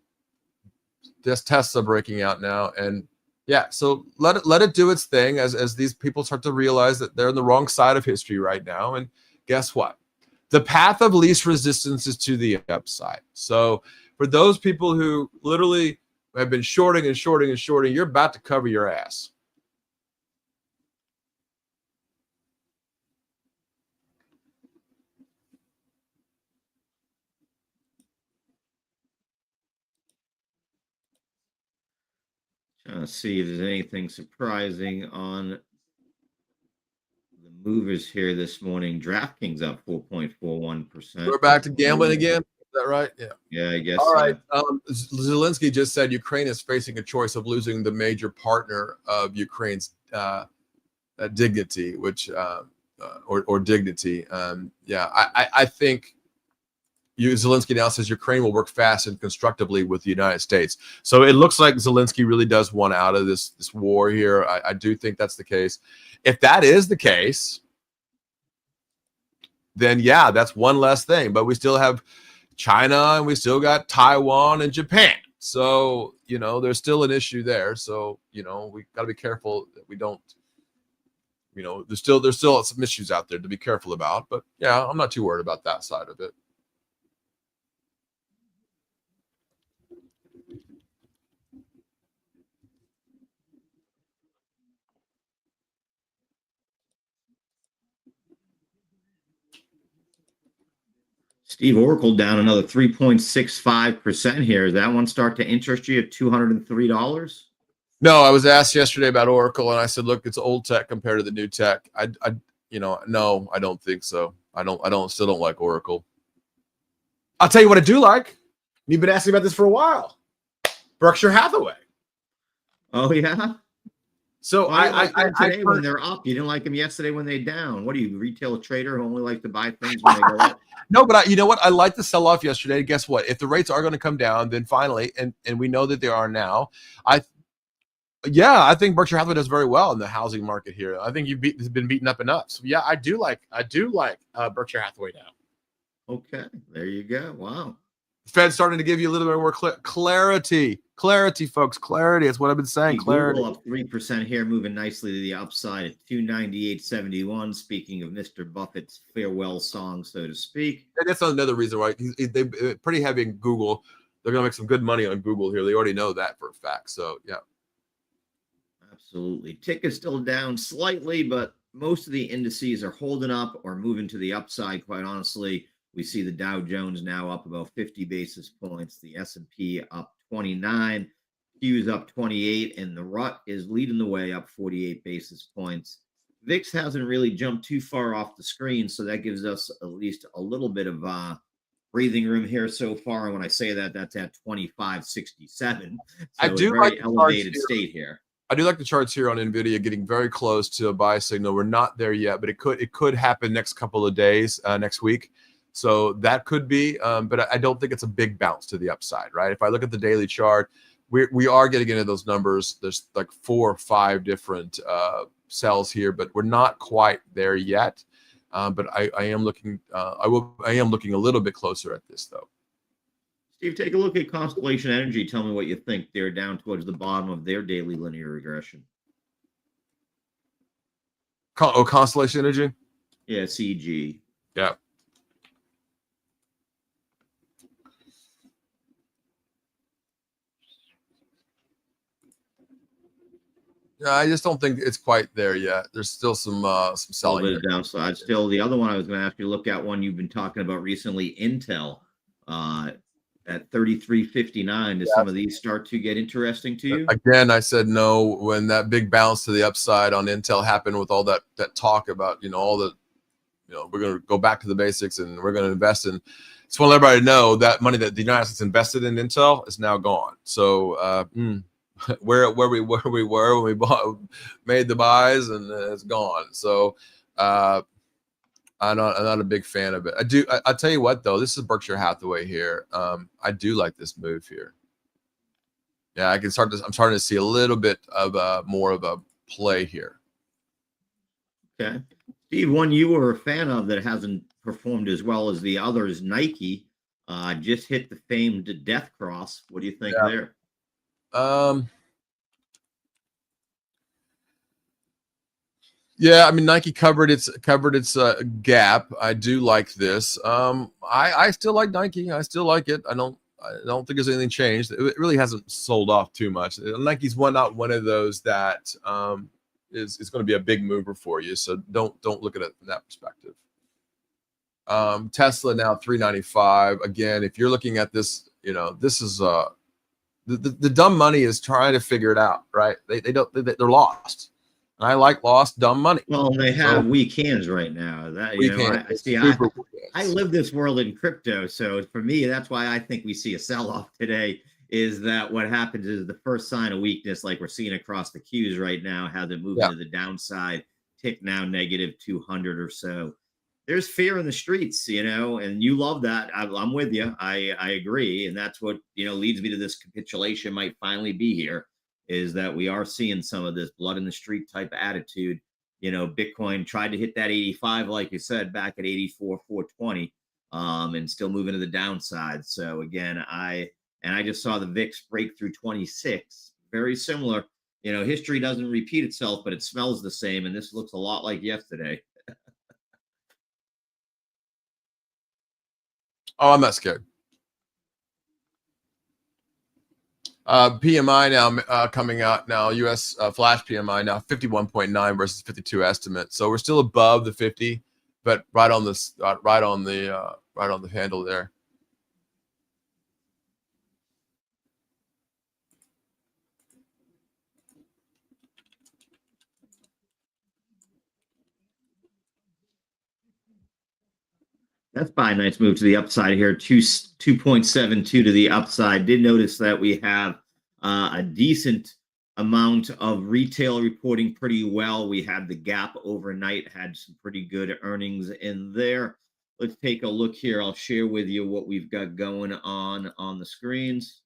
There's Tesla breaking out now, and yeah, so let it do its thing as these people start to realize that they're on the wrong side of history right now. And guess what? The path of least resistance is to the upside. So for those people who literally have been shorting and shorting and shorting, you're about to cover your ass. Trying to see if there's anything surprising on the movers here this morning. DraftKings up 4.41%. We're back to gambling again. Is that right? Yeah. Yeah, I guess. All right. Zelensky just said Ukraine is facing a choice of losing the major partner of Ukraine's dignity, which or dignity. I think Zelensky now says Ukraine will work fast and constructively with the United States. So it looks like Zelensky really does want out of this war here. I do think that's the case. If that is the case, then yeah, that's one less thing. But we still have China and we still got Taiwan and Japan. So, there's still an issue there. So, we got to be careful that we don't, there's still some issues out there to be careful about. But yeah, I'm not too worried about that side of it. Steve, Oracle down another 3.65% here. Does that one start to interest you at $203? No, I was asked yesterday about Oracle, and I said, look, it's old tech compared to the new tech. No, I don't think so. I still don't like Oracle. I'll tell you what I do like. You've been asking about this for a while. Berkshire Hathaway. Oh yeah. So today when they're up, you didn't like them yesterday when they're down. What are you, a retail trader who only like to buy things when they go up? No, but you know what? I like the sell off yesterday. Guess what? If the rates are going to come down, then finally, and we know that they are now. I think Berkshire Hathaway does very well in the housing market here. I think it's been beaten up enough. So yeah, I do like Berkshire Hathaway now. Okay, there you go. Wow. Fed's starting to give you a little bit more clarity. Clarity, folks. Clarity. That's what I've been saying. Clarity. Google up 3% here, moving nicely to the upside at 298.71. Speaking of Mr. Buffett's farewell song, so to speak. And that's another reason why they're pretty heavy in Google. They're going to make some good money on Google here. They already know that for a fact. So, yeah. Absolutely. Tick is still down slightly, but most of the indices are holding up or moving to the upside, quite honestly. We see the Dow Jones now up about 50 basis points, the S&P up 29, Q's up 28, and the rut is leading the way up 48 basis points. VIX hasn't really jumped too far off the screen, so that gives us at least a little bit of breathing room here so far. And when I say that, that's at 25.67. So I do very like elevated state here. I do like the charts here on NVIDIA getting very close to a buy signal. We're not there yet, but it could happen next couple of days, next week. So that could be, but I don't think it's a big bounce to the upside, right? If I look at the daily chart, we are getting into those numbers. There's like 4 or 5 different cells here, but we're not quite there yet. But I am looking. I am looking a little bit closer at this, though. Steve, take a look at Constellation Energy. Tell me what you think. They're down towards the bottom of their daily linear regression. Constellation Energy? Yeah, CG. Yeah. Yeah, I just don't think it's quite there yet. There's still some selling. A bit of downside. Still, the other one I was going to ask you to look at, one you've been talking about recently, Intel, at 33.59. Does some of these start to get interesting to you? Again, I said no when that big bounce to the upside on Intel happened, with all that talk about, all the, we're going to go back to the basics and we're going to invest in. Just want to let everybody know that money that the United States invested in Intel is now gone. So where we were when we made the buys, and it's gone. So I'm not a big fan of it. I'll tell you what, though, this is Berkshire Hathaway here. I do like this move here. Yeah, I'm starting to see a little bit of more of a play here. Okay. Steve, one you were a fan of that hasn't performed as well as the others, Nike, just hit the famed death cross. What do you think there? Yeah, I mean, Nike covered its gap. I do like this. I still like Nike. I still like it. I don't think there's anything changed. It really hasn't sold off too much. Nike's not one of those that is going to be a big mover for you. So don't look at it from that perspective. Tesla now 395. Again, if you're looking at this, this is the dumb money is trying to figure it out, right? They're lost. And I like lost dumb money. Well, they have weak hands right now. I live this world in crypto, so for me, that's why I think we see a sell-off today. Is that what happens? Is the first sign of weakness, like we're seeing across the Qs right now, how they're moving to the downside, tick now negative 200 or so. There's fear in the streets, and you love that. I'm with you. I agree, and that's what leads me to this capitulation might finally be here. Is that we are seeing some of this blood in the street type attitude. Bitcoin tried to hit that 85, like you said, back at 84,420, and still moving to the downside. So again, I just saw the VIX break through 26. Very similar. History doesn't repeat itself, but it smells the same. And this looks a lot like yesterday. Oh, I'm not scared. PMI now coming out now. U.S. Flash PMI now 51.9 versus 52 estimate. So we're still above the 50, but right on the handle there. That's by a nice move to the upside here. 2.72 to the upside. Did notice that we have a decent amount of retail reporting pretty well. We had the gap overnight, had some pretty good earnings in there. Let's take a look here. I'll share with you what we've got going on the screens.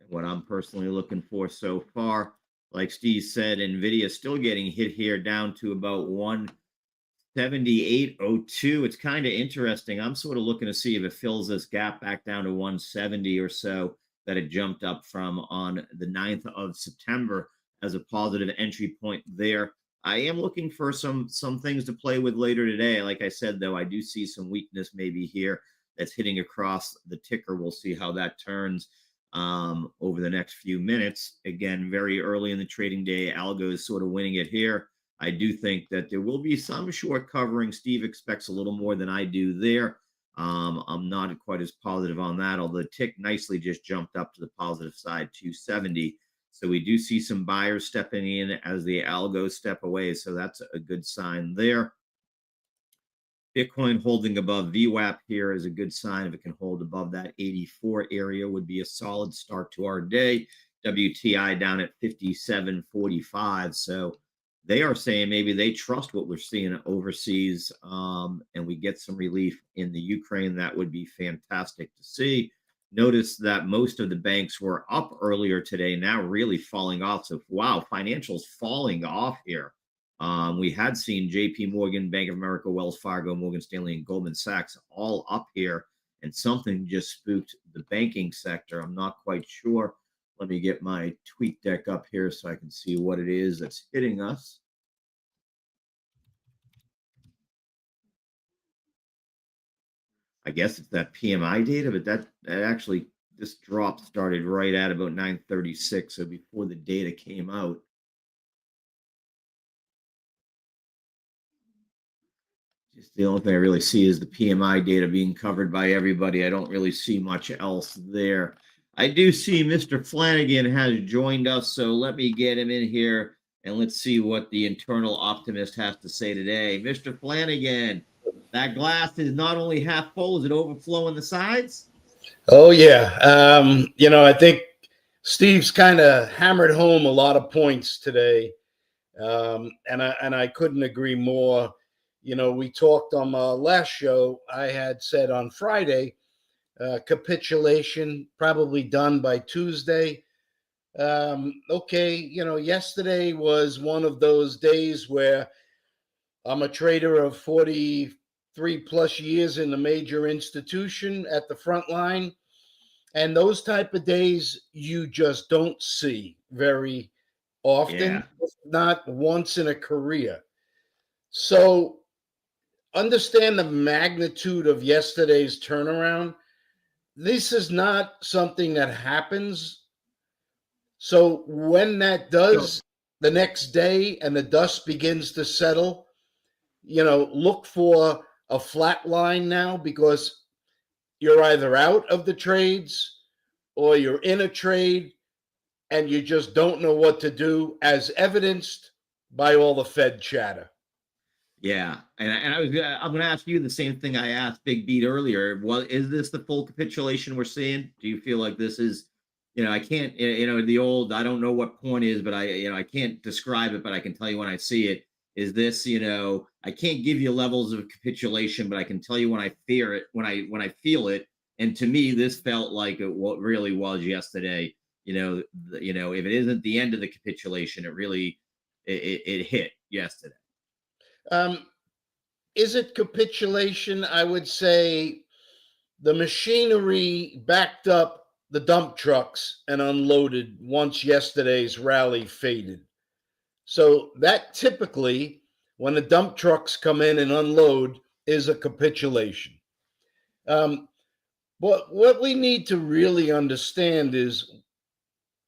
And what I'm personally looking for so far. Like Steve said, NVIDIA still getting hit here down to about 178.02. It's kind of interesting. I'm sort of looking to see if it fills this gap back down to 170 or so that it jumped up from on the 9th of September as a positive entry point there. I am looking for some things to play with later today. Like I said, though, I do see some weakness maybe here that's hitting across the ticker. We'll see how that turns over the next few minutes. Again, very early in the trading day, algo is sort of winning it here. I do think that there will be some short covering. Steve expects a little more than I do there. I'm not quite as positive on that, although the tick nicely just jumped up to the positive side, 270. So we do see some buyers stepping in as the algos step away. So that's a good sign there. Bitcoin holding above VWAP here is a good sign. If it can hold above that 84 area, would be a solid start to our day. WTI down at 57.45. So they are saying maybe they trust what we're seeing overseas, and we get some relief in the Ukraine. That would be fantastic to see. Notice that most of the banks were up earlier today, now really falling off. So, wow, financials falling off here. We had seen JP Morgan, Bank of America, Wells Fargo, Morgan Stanley, and Goldman Sachs all up here, and something just spooked the banking sector. I'm not quite sure. Let me get my tweet deck up here so I can see what it is that's hitting us. I guess it's that PMI data, but that actually, this drop started right at about 9:36, so before the data came out. Just the only thing I really see is the PMI data being covered by everybody. I don't really see much else there. I do see Mr. Flanagan has joined us, so let me get him in here and let's see what the internal optimist has to say today. Mr. Flanagan, that glass is not only half full, is it overflowing the sides? Oh, yeah. I think Steve's kind of hammered home a lot of points today. And I couldn't agree more. We talked on my last show. I had said on Friday, capitulation probably done by Tuesday. Okay, yesterday was one of those days where I'm a trader of 43 plus years in a major institution at the front line. And those type of days you just don't see very often, not once in a career. So understand the magnitude of yesterday's turnaround. This is not something that happens. So when that does, the next day and the dust begins to settle, look for a flat line now, because you're either out of the trades or you're in a trade and you just don't know what to do, as evidenced by all the Fed chatter. Yeah, and I'm going to ask you the same thing I asked BigBeat earlier. Well, is this the full capitulation we're seeing? Do you feel like this is, I can't, the old, I don't know what point is, but I can't describe it, but I can tell you when I see it. Is this, I can't give you levels of capitulation, but I can tell you when I fear it, when I feel it. And to me, this felt like what really was yesterday. If it isn't the end of the capitulation, it really it hit yesterday. Is it capitulation? I would say the machinery backed up the dump trucks and unloaded once yesterday's rally faded. So that typically, when the dump trucks come in and unload, is a capitulation. But what we need to really understand is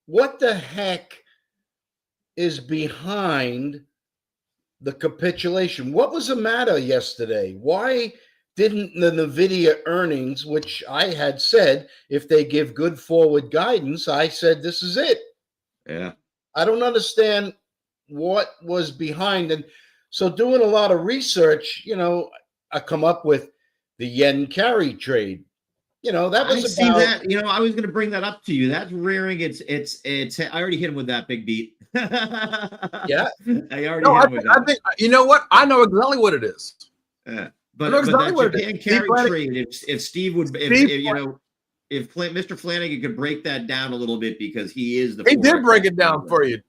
what the heck is behind the capitulation. What was the matter yesterday? Why didn't the NVIDIA earnings, which I had said, if they give good forward guidance, I said, this is it. Yeah. I don't understand what was behind. And so doing a lot of research, I come up with the yen carry trade. That was see that. I was going to bring that up to you. That's rearing its. I already hit him with that BigBeat. Yeah, I already hit him with that. I think you know what? I know exactly what it is. Yeah, but that Japan carry trade. If Steve would, if Mr. Flanagan could break that down a little bit, because he is the. He did break it down for you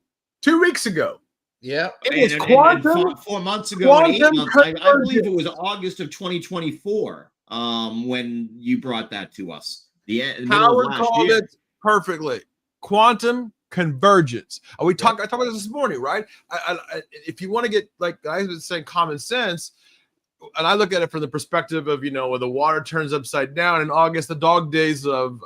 2 weeks ago. Yeah, it was quantum. And 4 months ago, and 8 months. I believe it was August of 2024. When you brought that to us, Howard called it perfectly. Quantum convergence. I talked about this morning, right? If you want to get, like I was saying, common sense, and I look at it from the perspective of when the water turns upside down in August, the dog days of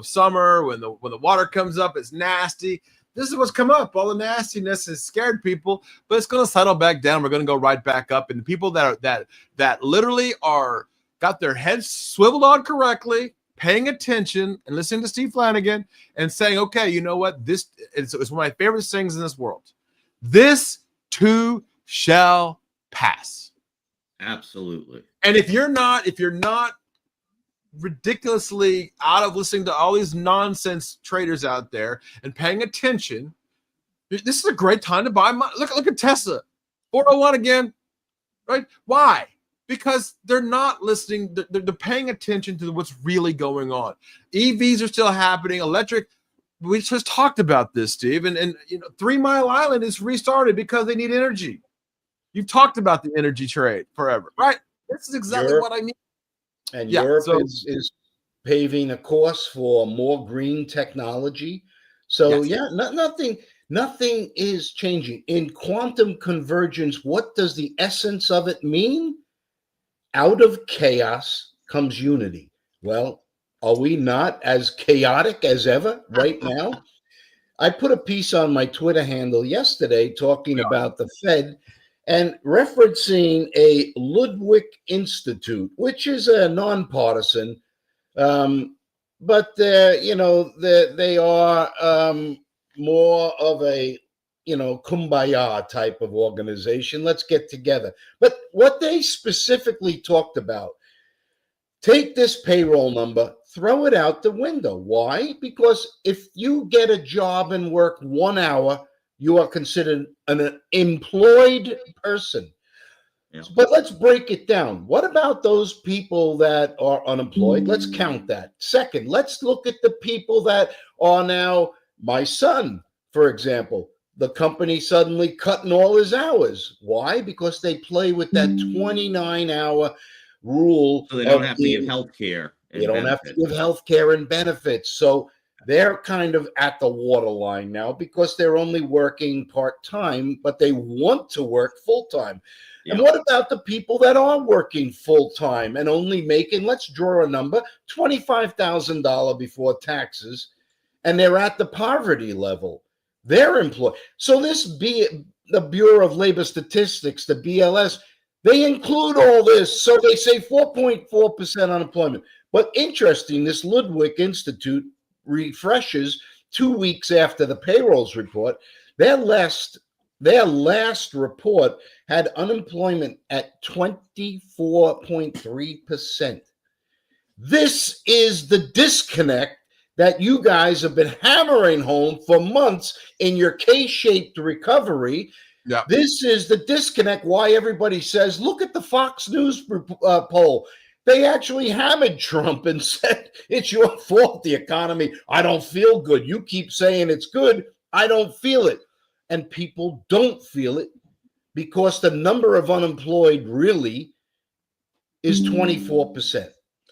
summer, when the water comes up, it's nasty. This is what's come up. All the nastiness has scared people, but it's going to settle back down. We're going to go right back up, and the people that literally are got their heads swiveled on correctly, paying attention and listening to Steve Flanagan and saying, okay, you know what? This is one of my favorite things in this world. This too shall pass. Absolutely. And if you're not ridiculously out of listening to all these nonsense traders out there and paying attention, this is a great time to buy. Look at Tesla, 401 again, right? Why? Because they're not listening. They're paying attention to what's really going on. EVs are still happening. Electric. We just talked about this, Steve. And 3 Mile Island is restarted because they need energy. You've talked about the energy trade forever, right? This is exactly Europe, what I mean. and Yeah, Europe so is paving a course for more green technology. So yes. yeah, nothing is changing. In quantum convergence, what does the essence of it mean? Out of chaos comes unity. Well, are we not as chaotic as ever right now? I put a piece on my Twitter handle yesterday talking about the Fed and referencing a Ludwig Institute, which is a nonpartisan, but they are more of a kumbaya type of organization. Let's get together. But what they specifically talked about, take this payroll number, throw it out the window. Why? Because if you get a job and work 1 hour, you are considered an employed person. Yeah. But let's break it down. What about those people that are unemployed? Let's count that. Second, let's look at the people that are now, my son, for example. The company suddenly cutting all his hours. Why? Because they play with that 29-hour rule. So they don't have to give health care They and don't have to benefits. give health care and benefits. So they're kind of at the waterline now because they're only working part-time, but they want to work full-time. And what about the people that are working full-time and only making, let's draw a number, $25,000 before taxes, and they're at the poverty level? They're employed. So the Bureau of Labor Statistics, the BLS, they include all this. So they say 4.4% unemployment. But interesting, this Ludwig Institute refreshes 2 weeks after the payrolls report. Their last report had unemployment at 24.3%. This is the disconnect that you guys have been hammering home for months in your K-shaped recovery. Yeah. This is the disconnect why everybody says, look at the Fox News poll. They actually hammered Trump and said, it's your fault, the economy. I don't feel good. You keep saying it's good. I don't feel it. And people don't feel it because the number of unemployed really is 24%.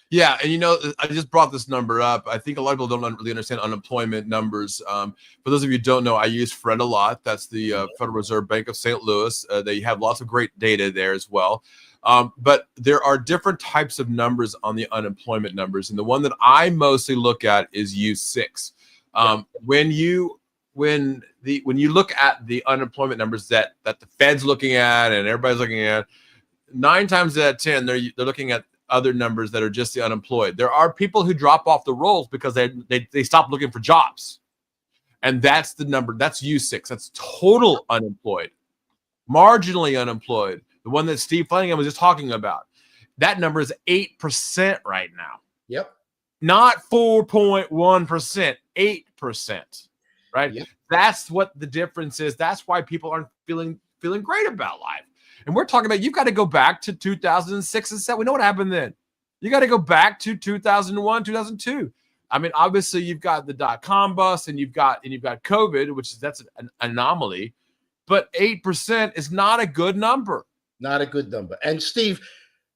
Yeah, and I just brought this number up. I think a lot of people don't really understand unemployment numbers. For those of you who don't know, I use Fred a lot. That's the Federal Reserve Bank of St. Louis. They have lots of great data there as well. But there are different types of numbers on the unemployment numbers, and the one that I mostly look at is U6. When you look at the unemployment numbers that the Fed's looking at and everybody's looking at, 9 times out of 10 they're looking at other numbers that are just the unemployed. There are people who drop off the rolls because they stop looking for jobs, and that's the number. That's U6. That's total unemployed, marginally unemployed. The one that Steve Flanagan was just talking about. That number is 8% right now. Yep. Not 4.1%, 8%. Right? Yep. That's what the difference is. That's why people aren't feeling great about life. And we're talking about, you've got to go back to 2006 and 7. We know what happened then. You got to go back to 2001, 2002. I mean, obviously you've got the .com bust and you've got COVID, that's an anomaly, but 8% is not a good number. Not a good number. And Steve,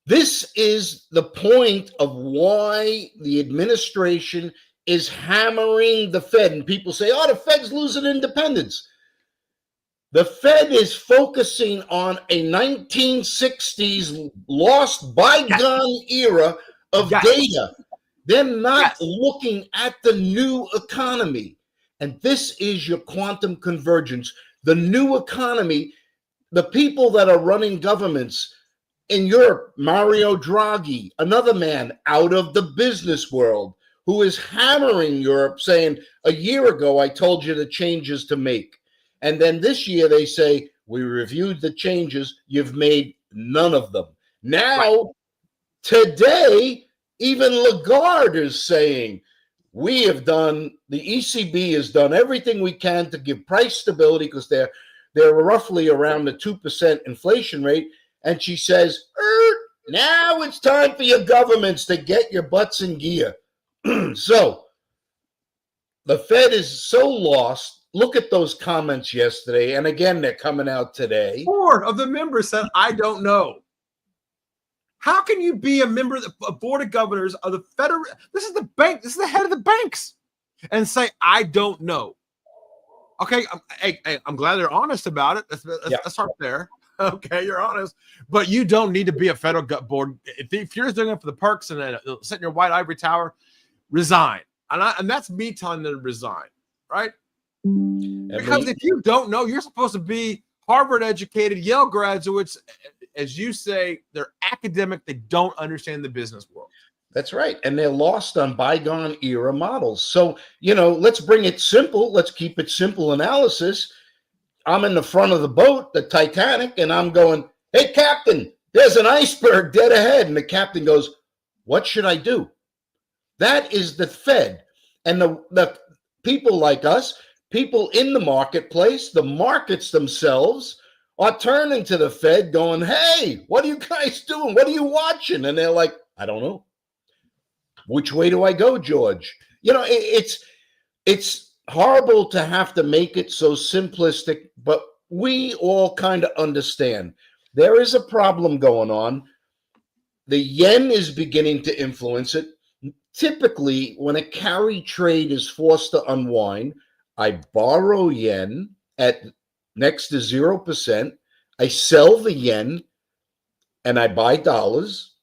this is the point of why the administration is hammering the Fed. And people say, oh, the Fed's losing independence. The Fed is focusing on a 1960s lost bygone era of data. They're not looking at the new economy. And this is your quantum convergence. The new economy, the people that are running governments in Europe, Mario Draghi, another man out of the business world who is hammering Europe, saying, a year ago, I told you the changes to make. And then this year they say, we reviewed the changes. You've made none of them. Now, today, even Lagarde is saying, the ECB has done everything we can to give price stability because they're roughly around the 2% inflation rate. And she says, now it's time for your governments to get your butts in gear. So the Fed is so lost. look at those comments yesterday, and again, they're coming out today. 4 of the members said, I don't know. How can you be a member of the board of governors of the federal? This is the bank. This is the head of the banks, and say, I don't know. Okay, I'm glad they're honest about it. Let's start there. Okay, you're honest, but you don't need to be a federal board. If you're doing it for the perks and then sit in your white ivory tower, resign. And that's me telling them to resign, right? Because if you don't know, you're supposed to be Harvard educated, Yale graduates. As you say, they're academic. They don't understand the business world. That's right. And they're lost on bygone era models. So, let's bring it simple. Let's keep it simple analysis. I'm in the front of the boat, the Titanic, and I'm going, hey, Captain, there's an iceberg dead ahead. And the captain goes, what should I do? That is the Fed. And the people like us, people in the marketplace, the markets themselves are turning to the Fed going, hey, what are you guys doing? What are you watching? And they're like, I don't know. Which way do I go, George? It's horrible to have to make it so simplistic, but we all kind of understand there is a problem going on. The yen is beginning to influence it. Typically, when a carry trade is forced to unwind, I borrow yen at next to 0%. I sell the yen and I buy dollars,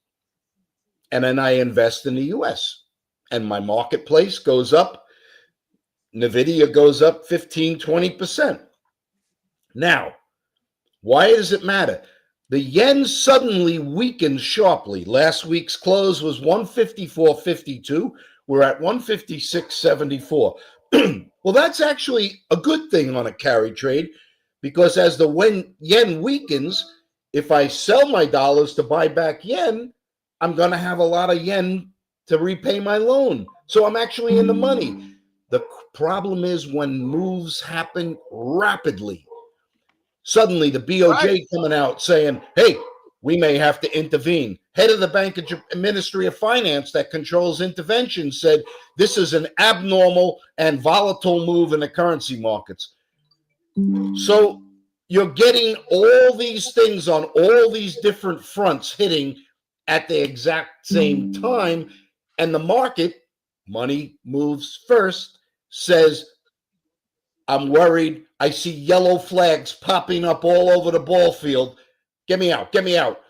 and then I invest in the US. And my marketplace goes up. NVIDIA goes up 15, 20%. Now, why does it matter? The yen suddenly weakened sharply. Last week's close was 154.52. We're at 156.74. Well, that's actually a good thing on a carry trade, because as the yen weakens, if I sell my dollars to buy back yen, I'm going to have a lot of yen to repay my loan. So I'm actually in the money. The problem is when moves happen rapidly. Suddenly the BOJ coming out saying, hey, we may have to intervene. Head of the Bank of Ministry of Finance that controls intervention said this is an abnormal and volatile move in the currency markets. So you're getting all these things on all these different fronts hitting at the exact same time. And the market, money moves first, says, I'm worried. I see yellow flags popping up all over the ball field. Get me out. Get me out.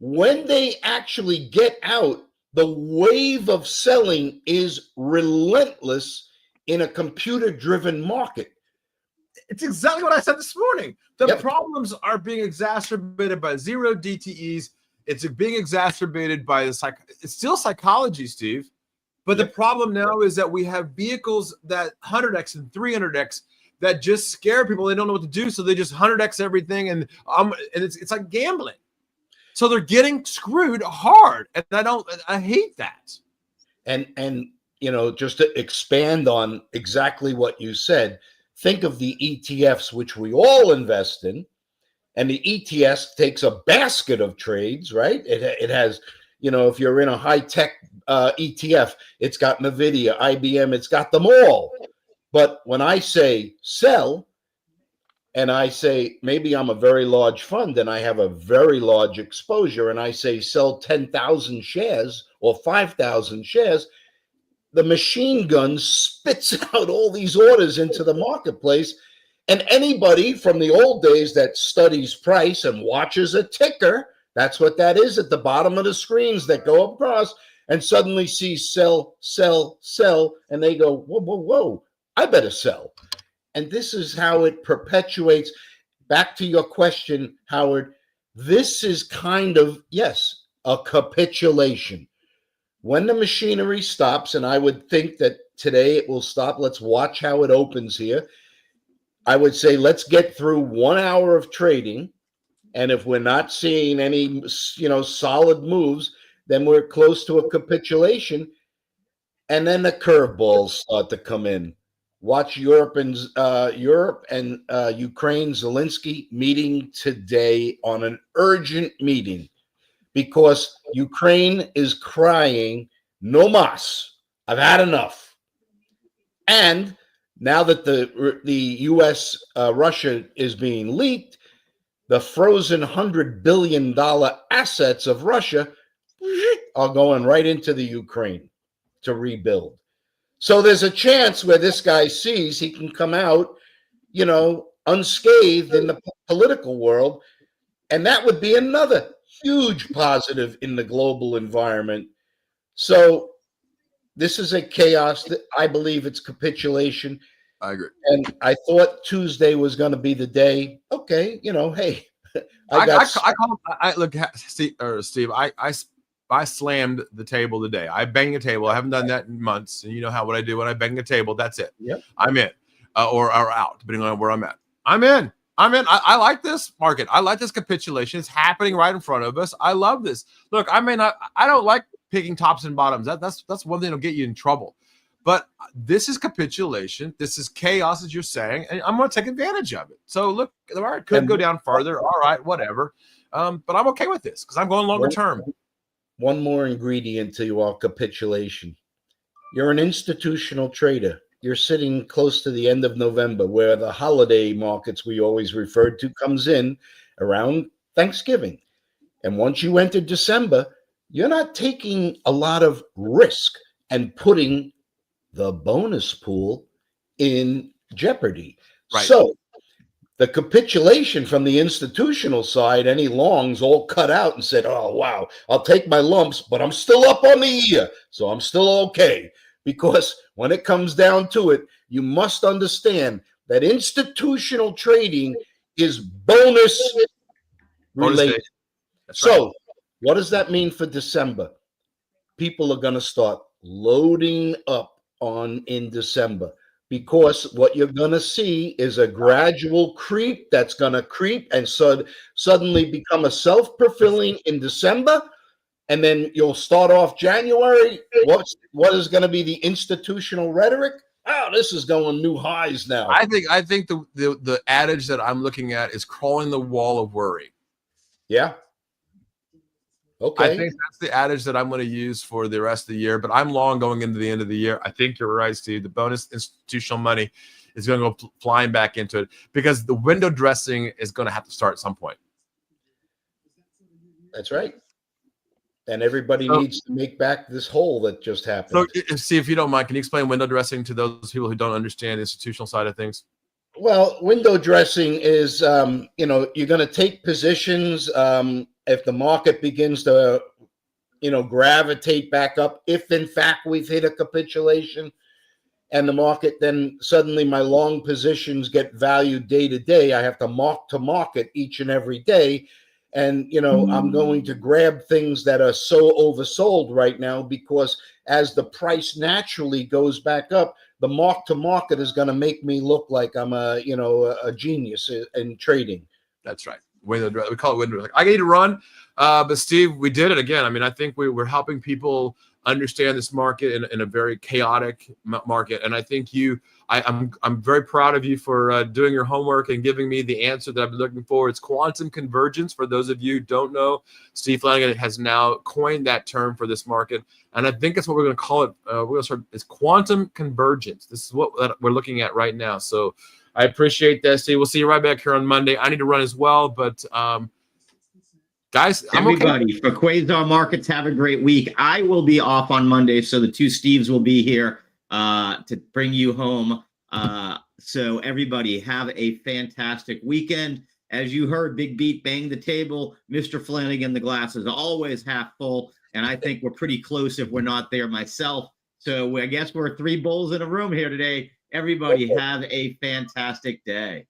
When they actually get out, the wave of selling is relentless in a computer-driven market. It's exactly what I said this morning. The problems are being exacerbated by zero DTEs. It's being exacerbated by it's still psychology, Steve. But the problem now is that we have vehicles that 100x and 300x that just scare people. They don't know what to do, so they just 100x everything, and it's like gambling. So they're getting screwed hard, and I hate that. And just to expand on exactly what you said, think of the ETFs, which we all invest in, and the ETF takes a basket of trades, right? It has, if you're in a high-tech ETF, it's got NVIDIA, IBM, it's got them all. But when I say sell, and I say maybe I'm a very large fund and I have a very large exposure, and I say sell 10,000 shares or 5,000 shares, the machine gun spits out all these orders into the marketplace. And anybody from the old days that studies price and watches a ticker, that's what that is at the bottom of the screens that go across, and suddenly sees sell, sell, sell, and they go, whoa, whoa, whoa, I better sell. And this is how it perpetuates. Back to your question, Howard, this is kind of, yes, a capitulation. When the machinery stops, and I would think that today it will stop, let's watch how it opens here. I would say let's get through 1 hour of trading, and if we're not seeing any, solid moves, then we're close to a capitulation, and then the curveballs start to come in. Watch Europe and Ukraine, Zelensky meeting today on an urgent meeting, because Ukraine is crying, no mas, I've had enough. And Now that the U.S. Russia is being leaked, the frozen $100 billion assets of Russia are going right into the Ukraine to rebuild. So there's a chance where this guy sees he can come out, unscathed in the political world. And that would be another huge positive in the global environment. So this is a chaos. That I believe it's capitulation. I agree. And I thought Tuesday was going to be the day. Okay, hey, look, Steve. I slammed the table today. I banged the table. I haven't done that in months, and you know what I do when I bang the table. That's it. Yep. I'm in, or out, depending on where I'm at. I'm in. I like this market. I like this capitulation. It's happening right in front of us. I love this. Look, I don't like picking tops and bottoms. That's one thing that'll get you in trouble. But this is capitulation. This is chaos, as you're saying, and I'm going to take advantage of it. So look, the market could go down further. All right, whatever. But I'm okay with this because I'm going longer term. One more ingredient to your capitulation. You're an institutional trader. You're sitting close to the end of November, where the holiday markets we always referred to comes in around Thanksgiving. And once you enter December, you're not taking a lot of risk and putting the bonus pool in jeopardy. Right. So the capitulation from the institutional side, any longs all cut out and said, oh, wow, I'll take my lumps, but I'm still up on the year. So I'm still okay. Because when it comes down to it, you must understand that institutional trading is bonus related. So what does that mean for December? People are going to start loading up in December, because what you're going to see is a gradual creep that's going to creep and suddenly become a self-fulfilling in December. And then you'll start off January. What is going to be the institutional rhetoric? Oh, this is going new highs now. I think the adage that I'm looking at is crawling the wall of worry. Yeah. Okay. I think that's the adage that I'm going to use for the rest of the year, but I'm long going into the end of the year. I think you're right, Steve. The bonus institutional money is going to go flying back into it because the window dressing is going to have to start at some point. That's right. And everybody needs to make back this hole that just happened. So, see, if you don't mind, can you explain window dressing to those people who don't understand the institutional side of things? Well, window dressing is, you're going to take positions if the market begins to, gravitate back up. If, in fact, we've hit a capitulation and the market, then suddenly my long positions get valued day to day. I have to mark to market each and every day. And, I'm going to grab things that are so oversold right now, because as the price naturally goes back up, the mark to market is going to make me look like I'm a genius in trading. That's right. We call it window. I need to run. But Steve, we did it again. I mean, I think we're helping people understand this market in a very chaotic market. And I think I'm very proud of you for doing your homework and giving me the answer that I've been looking for. It's quantum convergence. For those of you who don't know, Steve Flanagan has now coined that term for this market. And I think that's what we're going to call it. We're going to start. It's quantum convergence. This is what we're looking at right now. So I appreciate that, Steve. We'll see you right back here on Monday. I need to run as well, but guys, everybody, for Quasar Markets, have a great week. I will be off on Monday, so the two Steves will be here to bring you home. So everybody, have a fantastic weekend. As you heard, Big Beat bang the table. Mr. Flanagan, the glass is always half full, and I think we're pretty close if we're not there myself. So I guess we're three bulls in a room here today. Everybody, have a fantastic day.